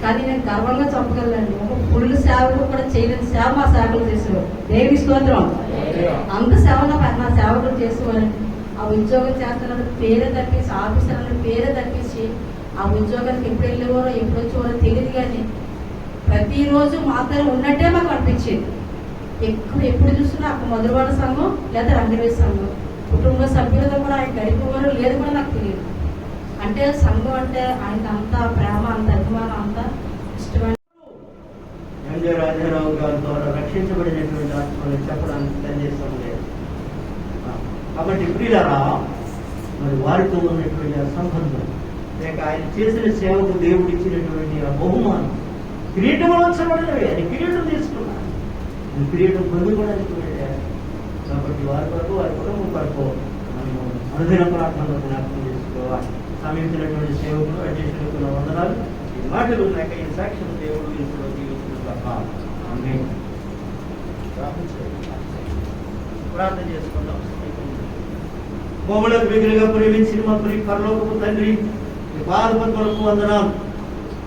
కానీ నేను గర్వంగా చెప్పగలను, ఒక పురులు సేవకు కూడా చేయలేని సేవ మా సేవకులు చేసేవారు. దేవుని స్తోత్రం. అంత సేవలో నా సేవకులు చేసేవారండి. ఆ ఉద్యోగం చేస్తున్న పేరే తప్పించి, ఆఫీసర్ అన్న పేరే తప్పించి ఆ ఉద్యోగానికి ఎప్పుడు వెళ్ళేవారో ఎప్పుడు వచ్చేవారో తెలియదు కానీ ప్రతిరోజు మాత్రం ఉన్నట్టే మాకు అనిపించేది. ఎప్పుడు చూసినా అక్కడ మధురవాడ సంఘం లేదా రంగవేశ సంఘం కుటుంబ సభ్యులతో కూడా ఆయన గడిపేవారు లేదు కూడా నాకు తెలియదు. అంటే సంఘం అంటే ఆయనకు అంత ప్రేమ, అంత అభిమానం, అంత ఇష్టమైన రాజారావు గారి ద్వారా రక్షించబడినటువంటి ఆత్మని చెప్పడానికి సందేశం లేదు. కాబట్టి ప్రియులారా, మరి వారితో ఉన్నటువంటి ఆ సంబంధం లేక ఆయన చేసిన సేవకు దేవుడు ఇచ్చినటువంటి ఆ బహుమానం కిరీటం వచ్చబడినవి. ఆయన కిరీటం తీసుకున్నాను, కిరీటం పొందుకోవడానికి వెళ్ళారు. కాబట్టి వారి కొరకు, వారి కుటుంబం కొరకు మనము అనుదిన ప్రార్థనలో జ్ఞాపకం చేసుకోవాలి. సమీపించినటువంటి సేవకులు, అధ్యక్షులకు వందనాలు. ఈ మాటలు లేక ఈ సాక్ష్యం దేవుడు ఇప్పుడు జీవిస్తున్న తప్ప ప్రార్థన చేసుకుందాం. మమ్మల్ని బిగులుగా ప్రేమించిన మా ప్రియ పరలోకపు తండ్రి, ఈ పాదపద్మలకు వందనాలు.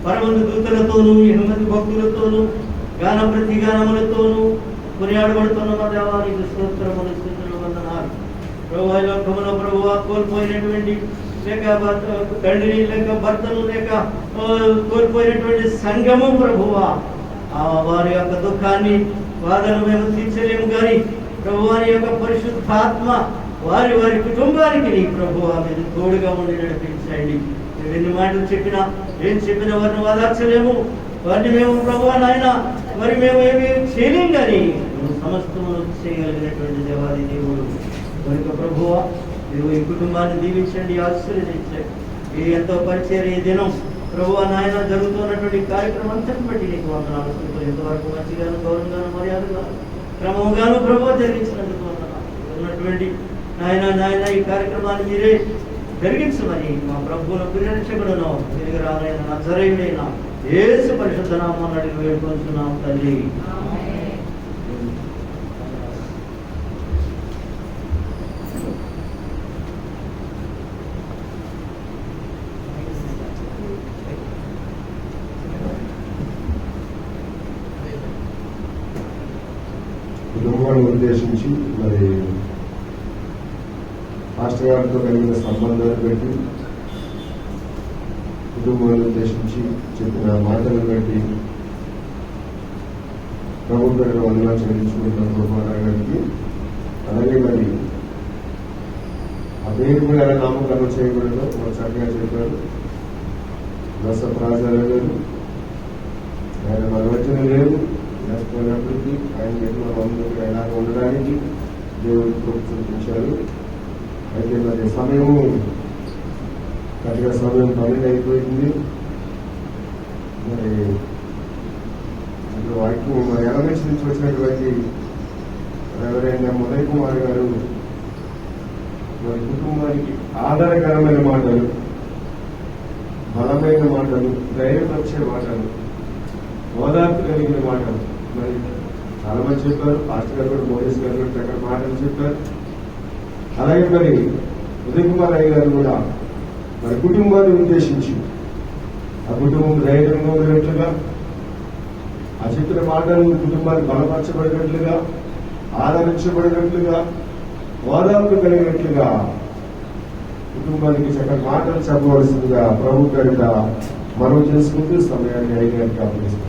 పరమందు దూతలతోనూ, ఎనిమిది భక్తులతోనూ, గాన ప్రతి గానములతోనూ కొనియాడబడుతున్న మా దేవానికి స్తోత్రములు, స్తుతులు, వందనాలు. ప్రభువా, ఈ లోకములో ప్రభువా కోల్పోయినటువంటి లేక తండ్రి లేక భర్తను లేక కోల్పోయినటువంటి సంఘము ప్రభువా, వారి యొక్క దుఃఖాన్ని, బాధను మేము తీర్చలేము కానీ ప్రభువాని యొక్క పరిశుద్ధాత్మ వారి వారి కుటుంబానికి నీ ప్రభువా మీరు తోడుగా ఉండి నడిపించండి. మీరు ఎన్ని మాటలు చెప్పినా, ఏం చెప్పినా వారిని వాదార్చలేము. వారిని మేము ప్రభువా నాయన మరి మేము ఏమి చేయలేం కానీ సమస్తము చేయగలిగినటువంటి దేవాది దేవాది దేవుడు కనుక ప్రభువా మీరు ఈ కుటుంబాన్ని దీవించండి, ఆశీర్వదించండి. ఈ ఎంతో పరిచర్య ఈ దినం ప్రభువా నాయన జరుగుతున్నటువంటి కార్యక్రమం అంతటి బట్టి నీకు వందనాలు. ఇంతవరకు మంచిగాను గౌరవంగాను మర్యాదగా క్రమంగాను ప్రభువా జరిగించినందుకు వందనాలు. ఉన్నటువంటి నాయన ఈ కార్యక్రమాన్ని మీరే జరిగించమని మా ప్రభువును ప్రియరక్షకుడును తిరిగి రానైన నజరేయుడైన యేసు పరిశుద్ధ నామమున అడిగి వేడుకొంచున్నాము తండ్రి. కుటుంబాన్ని ఉద్దేశించి మరి మాస్టర్ గారితో కలిగిన సంబంధాలు బట్టి కుటుంబాన్ని ఉద్దేశించి చెప్పిన మాటలను బట్టి ప్రభు పేరు వందనాలు చెల్లించుకుంటున్న కుమారాయణ గారికి, అలాగే మరి ఆ పేరు కూడా ఎలా నామకరణం చేయకూడదు మరి చక్కగా చెప్పారు దశప్రాజాలు గారు. ఆయన మన వచ్చిన లేదు లేకపోయినప్పటికీ ఆయన ఎన్నో మందుకు ఎలాగ ఉండడానికి దేవుడు చూపించారు. అయితే మరి సమయము కరెక్ట్గా సమయం 12 అయిపోయింది. మరి ఇప్పుడు వాక్యం మరి ఎలమెంట్స్ నుంచి వచ్చినటువంటి ఎవరైనా ఉదయ్ కుమార్ గారు మరి కుటుంబానికి ఆధారకరమైన మాటలు, బలమైన మాటలు, ధైర్యం వచ్చే మాటలు, ఓదార్పు కలిగిన మాటలు మరి చాలా మంది చెప్పారు. పాస్టర్ గారు కూడా, మోడీస్ గారు కూడా చక్కటి మాటలు చెప్పారు. అలాగే మరి ఉదయ్ కుమార్ అయ్య గారు కూడా మరి కుటుంబాన్ని ఉద్దేశించి ఆ కుటుంబం ధైర్యంగా ఉండేట్లుగా, ఆ చెప్పిన మాటలు కుటుంబాన్ని బలపరచబడినట్లుగా, ఆదరించబడినట్లుగా, ఓదార్పు కలిగినట్లుగా కుటుంబానికి చక్కటి మాటలు చెప్పవలసిందిగా ప్రభు పేరిట మనవి చేసుకుంటూ సమయాన్ని అయ్య గారికి అప్పగిస్తున్నాం.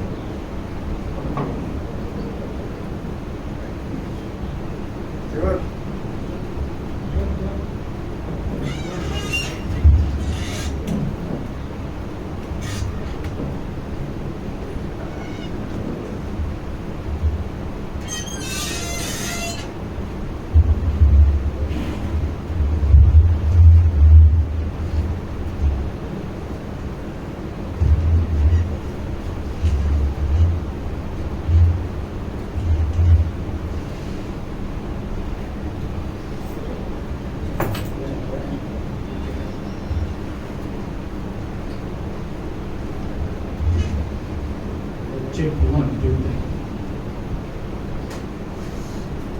చెప్పు అని చెబుతాయి.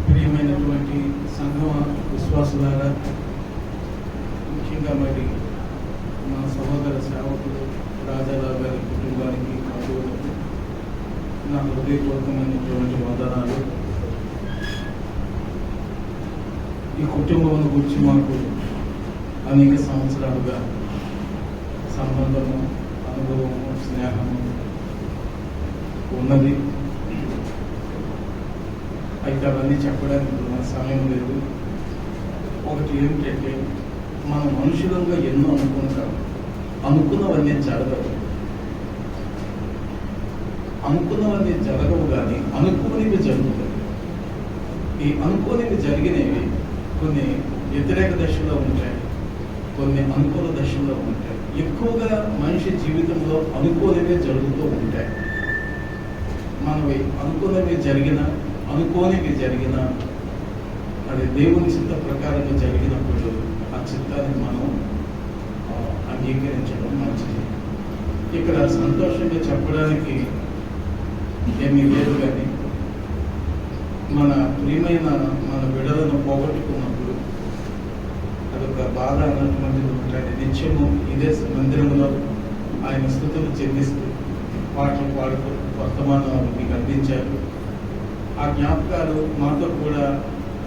ప్రియమైనటువంటి సంఘం విశ్వాసులారా, ముఖ్యంగా మరి మా సహోదర సేవకులు రాజారావు గారి కుటుంబానికి బంధువులకు నా హృదయపూర్వకమైనటువంటి వందనాలు. ఈ కుటుంబం గురించి మాకు అనేక సంవత్సరాలుగా సంబంధము, అనుభవము, స్నేహము ఉన్నది. అయితే అవన్నీ చెప్పడానికి మన సమయం లేదు. ఒకటి ఏమిటంటే, మనం మనుషులంగా ఎన్నో అనుకుంటాం, అనుకున్నవన్నీ జరగవు. అనుకున్నవన్నీ జరగవు కానీ అనుకోనివి జరుగుతాయి. ఈ అనుకోనివి జరిగినవి కొన్ని వ్యతిరేక దశలో ఉంటాయి, కొన్ని అనుకూల దశలో ఉంటాయి. ఎక్కువగా మనిషి జీవితంలో అనుకోనివే జరుగుతూ ఉంటాయి. మనవి అనుకున్నవి జరిగినా, అనుకోనివి జరిగినా, అది దేవుని చిత్త ప్రకారంగా జరిగినప్పుడు ఆ చిత్తాన్ని మనం అంగీకరించడం మంచిది. ఇక్కడ సంతోషంగా చెప్పడానికి ఏమీ లేదు, కానీ మన ప్రియమైన మన బిడ్డలను పోగొట్టుకున్నప్పుడు అదొక బాధ అన్నటువంటిది ఉంటుంది. నిత్యము ఇదే మందిరంలో ఆయన స్తుతులు చెల్లిస్తూ పాటలు పాడుతూ వర్తమానం మీకు అందించారు. ఆ జ్ఞాపకాలు మాతో కూడా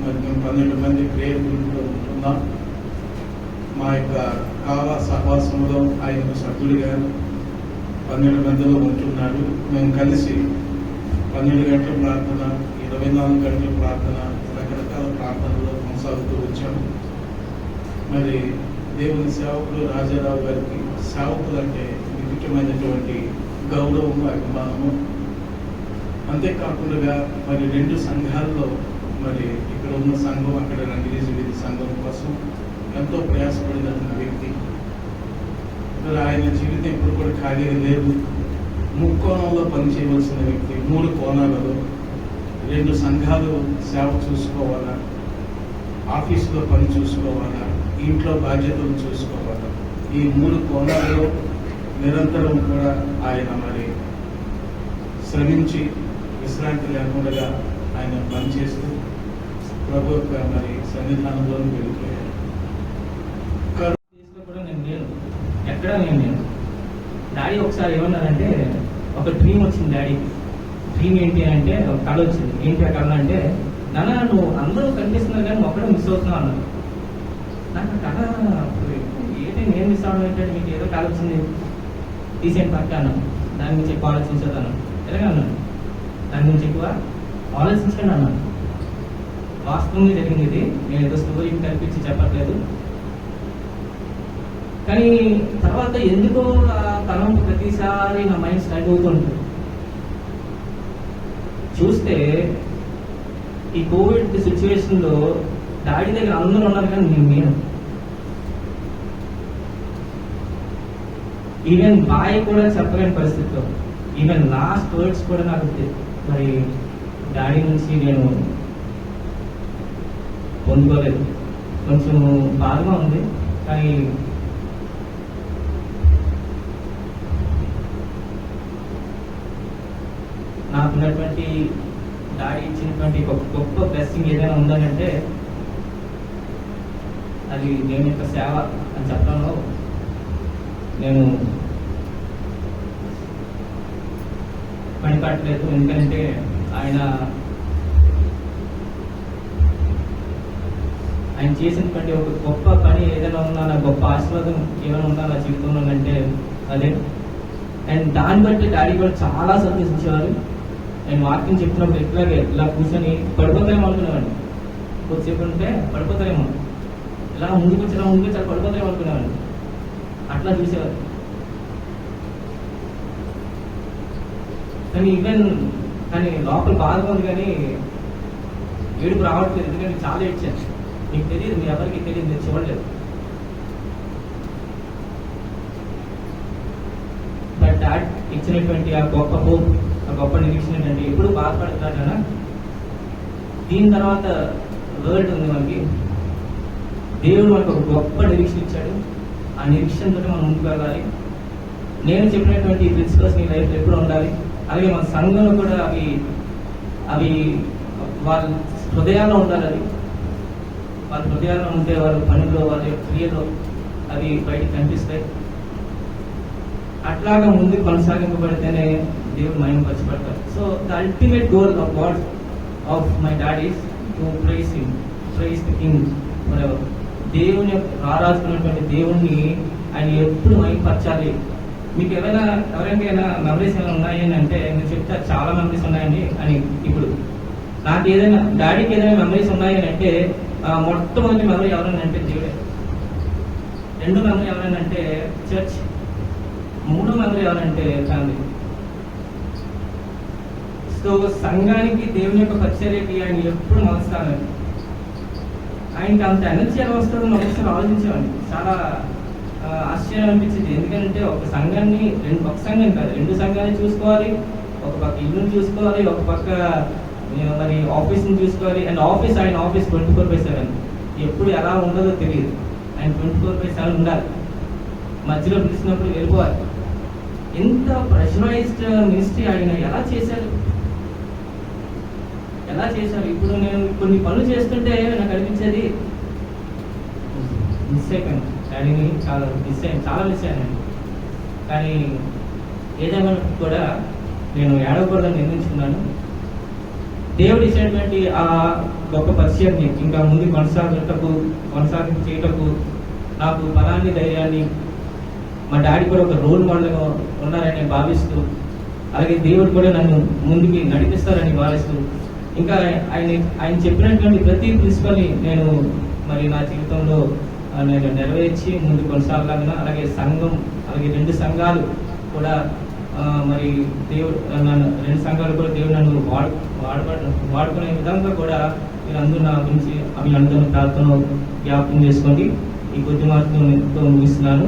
మరి మేము 12 మంది ప్రేయర్ గ్రూప్లో ఉంటున్నాం. మా యొక్క కావా సహవాసంలో ఆయన సభ్యుడిగా 12 మందిలో ఉంటున్నాడు. మేము కలిసి 12 గంటల ప్రార్థన, 24 గంటల ప్రార్థన, రకరకాల ప్రార్థనలో కొనసాగుతూ వచ్చాము. మరి దేవుని సేవకులు రాజారావు గారికి సేవకులు అంటే ముఖ్యమైనటువంటి గౌరవము, అభిమానము. అంతేకాకుండా మరి 2 సంఘాల్లో మరి ఇక్కడ ఉన్న సంఘం, అక్కడ నందిరేజు వీధి సంఘం కోసం ఎంతో ప్రయాసపడినటువంటి వ్యక్తి. మరి ఆయన జీవితం ఇప్పుడు కూడా ఖాళీ లేదు. ముక్కోణంలో పనిచేయవలసిన వ్యక్తి, 3 కోణాలలో 2 సంఘాలు సేవ చూసుకోవాలా, ఆఫీసులో పని చూసుకోవాలా, ఇంట్లో బాధ్యతలు చూసుకోవాలా. ఈ 3 కోణాలలో నిరంతరం కూడా ఆయన మరి శ్రమించి విశ్రాంతి లేకుండా ఆయన పనిచేస్తూ ప్రభు యొక్క మరి సన్నిధానంలో వెళ్ళిపోయారు. కూడా నేను లేను, ఎక్కడ నేను డాడీ ఒకసారి ఏమన్నారంటే, ఒక డ్రీమ్ వచ్చింది డాడీకి. డ్రీమ్ ఏంటి అంటే, ఒక కళ వచ్చింది. ఏంటి ఆ కళ అంటే, నాన్న నువ్వు అందరూ కనిపిస్తున్నారు కానీ ఒక్కడే మిస్ అవుతున్నావు అన్నారు. నాకు ఆ కళ ఏంటి, నేను మిస్ అవ్వడం ఏంటంటే, మీకు ఏదో కళ వచ్చింది తీసేయండి పక్క అన్నాను. దాని గురించి ఎక్కువ ఆలోచించదన్నాను. ఎలాగే అన్నాను, దాని గురించి ఎక్కువ ఆలోచించండి అన్నాను. వాస్తవంగా జరిగింది ఇది, నేను ఏదో స్టోరీని కల్పించి చెప్పట్లేదు. కానీ తర్వాత ఎందుకో ఆ తలం ప్రతిసారి నా మైండ్ స్ట్రైక్ అవుతుంటుంది. చూస్తే ఈ కోవిడ్ సిచ్యువేషన్లో డాడీ దగ్గర అందరూ ఉన్నారు కానీ నేను ఈవెన్ బాయ్ కూడా చెప్పలేని పరిస్థితిలో, ఈవెన్ లాస్ట్ వర్డ్స్ కూడా నాకు మరి డాడీ నుంచి నేను పొందుకోలేదు. కొంచెం బాధగా ఉంది. కానీ నాకున్నటువంటి డాడీ ఇచ్చినటువంటి ఒక గొప్ప బ్లెస్సింగ్ ఏదైనా ఉందనంటే అది దేవుని యొక్క సేవ అని చెప్పడంలో నేను పనిపట్టలేదు. ఎందుకంటే ఆయన చేసినటువంటి ఒక గొప్ప పని ఏదైనా ఉన్నా, నా గొప్ప ఆశీర్వాదం ఏమైనా ఉందా నా జీవితంలో అంటే అదే. అండ్ దాన్ని బట్టి డాడీ కూడా చాలా సంతోషించేవారు. నేను వాక్యం చెప్పినప్పుడు ఇట్లాగే ఇలా కూర్చొని పడిపోతారేమో అనుకునేవాడిని. కొద్దిసేపు ఉంటే పడిపోతారేమో, ఇలా ముందుకు వచ్చి చాలా పడిపోతారేమో అనుకునేవాడిని. అట్లా చూసేవారు. కానీ లోపల బాధగా ఉంది, కానీ ఏడుపు రావట్లేదు. ఎందుకంటే చాలా ఏడ్చాను. మీకు తెలియదు, మీ ఎవరికి తెలియదు, నేను చూడలేదు. బట్ డాడ్ ఇచ్చినటువంటి ఆ గొప్ప హోప్, ఆ గొప్ప నిరీక్షణ ఏంటంటే ఎప్పుడు బాధపడుతున్నాడు కదా. దీని తర్వాత వరల్డ్ ఉంది మనకి. దేవుడు మనకు ఒక గొప్ప నిరీక్షణ ఇచ్చాడు. ఆ నిరీక్షణతో మనం ముందుకు వెళ్ళాలి. నేను చెప్పినటువంటి ప్రిన్సిపల్స్ మీ లైఫ్ ఎప్పుడు ఉండాలి. అలాగే మన సంఘంలో కూడా అవి వాళ్ళ హృదయాల్లో ఉండాలి. అది వాళ్ళ హృదయాల్లో ఉంటే వాళ్ళ పనిలో, వాళ్ళ యొక్క క్రియలో అవి బయటకు కనిపిస్తాయి. అట్లాగా ముందుకు కొనసాగింపబడితేనే దేవుడు మహిమపరచబడతారు. So the ultimate goal of God of my dad is to praise him, praise the king forever. దేవుని యొక్క ఆరాధకున్నటువంటి దేవుణ్ణి ఆయన ఎప్పుడు మహిమపరచాలి. మీకు ఎవరికైనా మెమరీస్ ఏమైనా ఉన్నాయి అని అంటే మీరు చెప్తే చాలా మెమరీస్ ఉన్నాయండి అని. ఇప్పుడు నాకు ఏదైనా, డాడీకి ఏదైనా మెమరీస్ ఉన్నాయి అని అంటే మొట్టమొదటి మెమరీ ఎవరైనా అంటే దేవుడే. 2 మెమరీ ఎవరైనా అంటే చర్చ్. 3 మెమరీ ఎవరంటే ఫ్యామిలీ. సో సంఘానికి దేవుని యొక్క పరిచర్యకి ఆయన ఎప్పుడు మలుస్తాను. ఆయనకి అంత ఎనర్జీ ఎలా వస్తుందో ఒకసారి ఆలోచించేవాడిని. చాలా ఆశ్చర్యం అనిపించింది. ఎందుకంటే ఒక సంఘాన్ని ఒక సంఘం కాదు, 2 సంఘాన్ని చూసుకోవాలి. ఒక పక్క ఇల్లుని చూసుకోవాలి, ఒక పక్క మరి ఆఫీస్ని చూసుకోవాలి. అండ్ ఆయన ఆఫీస్ 24/7. ఎప్పుడు ఎలా ఉండదో తెలియదు. ఆయన 24/7 ఉండాలి. మధ్యలో పిలిచినప్పుడు వెళ్ళిపోవాలి. ఎంత ప్రెషరైజ్డ్ మినిస్ట్రీ ఆయన ఎలా చేశారు. ఇప్పుడు నేను కొన్ని పనులు చేస్తుంటే నాకు అనిపించేది మిస్ అయిపోయాను. డాడీని చాలా మిస్ అయ్యాను. కానీ ఏదేమైనా కూడా నేను ఏడవకూడదని నిర్ణయించుకున్నాను. దేవుడు ఇచ్చినటువంటి ఆ గొప్ప పరిచయాన్ని ఇంకా ముందు కొనసాగించేటకు నాకు బలాన్ని, ధైర్యాన్ని మా డాడీ కూడా ఒక రోల్ మోడల్గా ఉన్నారని భావిస్తూ, అలాగే దేవుడు కూడా నన్ను ముందుకి నడిపిస్తారని భావిస్తూ, ఇంకా ఆయన చెప్పినటువంటి ప్రతి ప్రిన్సిపల్ని నేను మరి నా జీవితంలో నేను నెరవేర్చి ముందు కొనసాగలాగిన, అలాగే సంఘం, అలాగే 2 సంఘాలు కూడా మరి దేవుడు నన్ను 2 సంఘాలు కూడా దేవుడు నన్ను వాడుకునే విధంగా కూడా మీరందరూ నా గురించి వీళ్ళందరూ ప్రార్థన జ్ఞాపకం చేసుకోండి. ఈ కొద్ది మాటతో ముగిస్తున్నాను.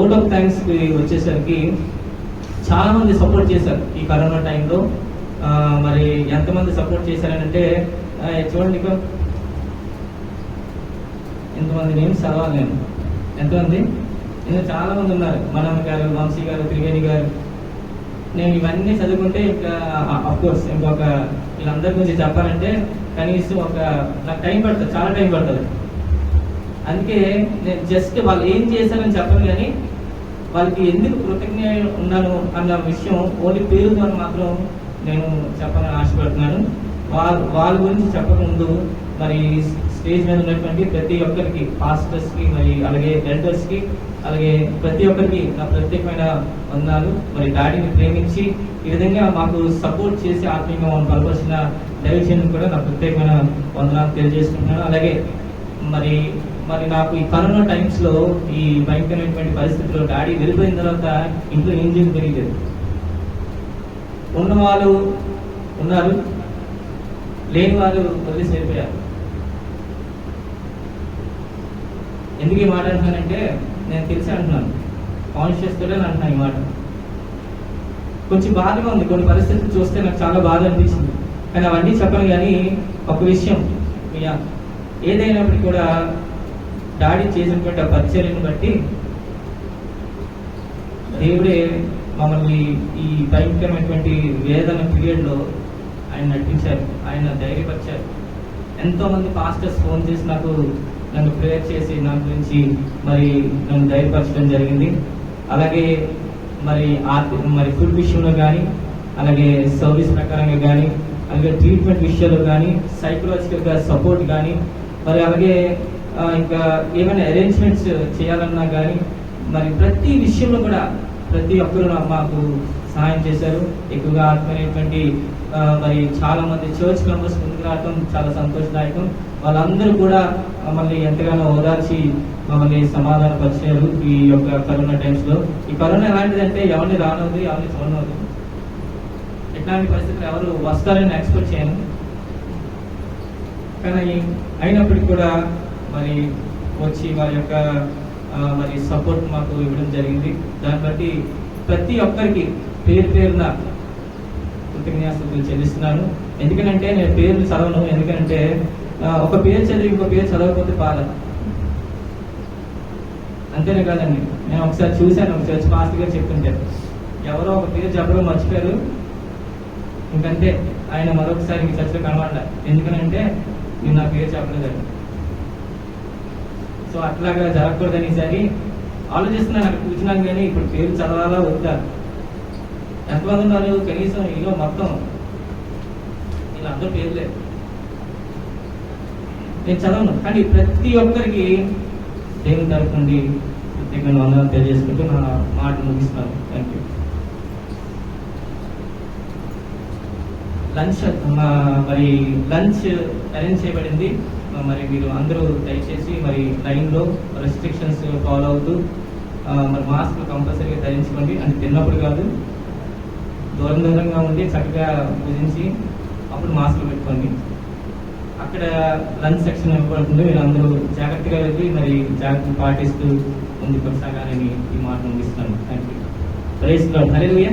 ఓట్ ఆఫ్ థ్యాంక్స్ వచ్చేసరికి చాలా మంది సపోర్ట్ చేశారు ఈ కరోనా టైంలో. మరి ఎంతమంది సపోర్ట్ చేశారంటే చూడండి, ఇక ఎంతమంది నేమ్స్ చదవాలి నేను, ఎంతమంది ఇందులో చాలా మంది ఉన్నారు. మనమ్మ గారు, వంశీ గారు, త్రివేణి గారు. నేను ఇవన్నీ చదువుకుంటే ఇంకా అఫ్కోర్స్ ఇంకొక వీళ్ళందరి గురించి చెప్పాలంటే కనీసం నాకు టైం పడుతుంది, చాలా టైం పడుతుంది. అందుకే నేను జస్ట్ వాళ్ళు ఏం చేశారని చెప్పను, కానీ వాళ్ళకి ఎందుకు కృతజ్ఞ ఉన్నాను అన్న విషయం ఓన్లీ పేరు ద్వారా మాత్రం నేను చెప్పాలని ఆశపడుతున్నాను. వాళ్ళ గురించి చెప్పకముందు మరి స్టేజ్ మీద ఉన్నటువంటి ప్రతి ఒక్కరికి, పాస్టర్స్కి, మరి అలాగే ఎల్డర్స్కి, అలాగే ప్రతి ఒక్కరికి నా ప్రత్యేకమైన వందనాలు. మరి డాడీని ప్రేమించి ఈ విధంగా మాకు సపోర్ట్ చేసి ఆత్మీయంగా మనం బలపరిచిన దైవజనులకు కూడా నా ప్రత్యేకమైన వందనాలు తెలియజేసుకుంటున్నాను. అలాగే మరి నాకు ఈ కరోనా టైమ్స్లో ఈ భయంకరమైనటువంటి పరిస్థితుల్లో డాడీ వెళ్ళిపోయిన తర్వాత ఇంట్లో ఏం చేసి తెలియలేదు. ఉన్నవాళ్ళు ఉన్నారు, లేని వాళ్ళు వదిలేసి వెళ్ళిపోయారు. ఎందుకు ఈ మాట అంటున్నానంటే నేను తెలిసి అంటున్నాను, కాన్షియస్ తోనే అంటున్నాను ఈ మాట. కొంచెం బాధగా ఉంది, కొన్ని పరిస్థితులు చూస్తే నాకు చాలా బాధ అనిపించింది. కానీ అవన్నీ చెప్పను. కానీ ఒక విషయం, ఏదైనప్పటికీ కూడా డాడీ చేసినటువంటి ఆ పరిచర్యను బట్టి దేవుడే మమ్మల్ని ఈ భయంకరమైనటువంటి వేదన పీరియడ్లో ఆయన నడిపించారు, ఆయన ధైర్యపరిచారు. ఎంతోమంది పాస్టర్స్ ఫోన్ చేసి నన్ను ప్రేయర్ చేసి నా గురించి మరి నన్ను ధైర్యపరచడం జరిగింది. అలాగే మరి ఫుడ్ విషయంలో కానీ, అలాగే సర్వీస్ ప్రకారంగా కానీ, అలాగే ట్రీట్మెంట్ విషయాల్లో కానీ, సైకలాజికల్గా సపోర్ట్ కానీ, మరి అలాగే ఇంకా ఏమైనా అరేంజ్మెంట్స్ చేయాలన్నా కానీ, మరి ప్రతి విషయంలో కూడా ప్రతి ఒక్కరు మాకు సహాయం చేశారు. ఎక్కువగా ఆత్మీయమైనటువంటి మరి చాలా మంది చర్చ్ మెంబర్స్ ముందుకు రావడం చాలా సంతోషదాయకం. వాళ్ళందరూ కూడా మమ్మల్ని ఎంతగానో ఓదార్చి మమ్మల్ని సమాధానపరిచారు ఈ యొక్క కరోనా టైమ్స్లో. ఈ కరోనా ఎలాంటిదంటే ఎవరిని రానవద్దు, ఎవరిని చూడనవద్దు. ఇట్లాంటి పరిస్థితులు ఎవరు వస్తారని ఎక్స్పెక్ట్ చేయను. కానీ అయినప్పటికీ కూడా మరి వచ్చి వారి యొక్క మరి సపోర్ట్ మాకు ఇవ్వడం జరిగింది. దాన్ని బట్టి ప్రతి ఒక్కరికి పేరున కృతజ్ఞతాస్తుతులు చెల్లిస్తున్నాను. ఎందుకంటే నేను పేర్లు చదవను, ఎందుకంటే ఒక పేరు చదివి ఇంకో పేరు చదవకపోతే బాధ. అంతేనే కాదండి, నేను ఒకసారి చూశాను, ఒక చర్చ్ మాస్టర్ గారు చెప్తుంటే ఎవరో ఒక పేరు చెప్పడం మర్చిపోయారు. ఇంకంతే, ఆయన మరొకసారి చర్చలో కనబడ్డా. ఎందుకనంటే నేను నా పేరు చెప్పలేదండి. సో అట్లాగా జరగకూడదని ఈసారి ఆలోచిస్తున్నాను. అక్కడ కూర్చున్నాను, కానీ ఇప్పుడు పేరు చదవాలా వద్దా, ఎంతమంది ఉన్నారు కనీసం ఇలో మొత్తం వీళ్ళందరూ పేర్లే నేను చదవను. కానీ ప్రతి ఒక్కరికి దేవుని తరపు నుండి ప్రత్యేకమైన వందనాలు తెలియజేసుకుంటూ నా మాట ముగిస్తున్నాను. Thank you. లంచ్ అరేంజ్ చేయబడింది. మరి మీరు అందరూ దయచేసి మరి లైన్లో రెస్ట్రిక్షన్స్ ఫాలో అవుతూ మరి మాస్క్ కంపల్సరీగా ధరించుకోండి. అంటే తిన్నప్పుడు కాదు, దూరంగా ఉండి చక్కగా పూజించి అప్పుడు మాస్కులు పెట్టుకోండి. అక్కడ లంచ్ సెక్షన్ ఇవ్వబడుతుంది. మీరు అందరూ జాగ్రత్తగా వెళ్ళి మరి జాగ్రత్తలు పాటిస్తూ ముందుకు కొనసాగాలని ఈ మాట ముగిస్తున్నాను. Thank you. Praise Lord. Hallelujah.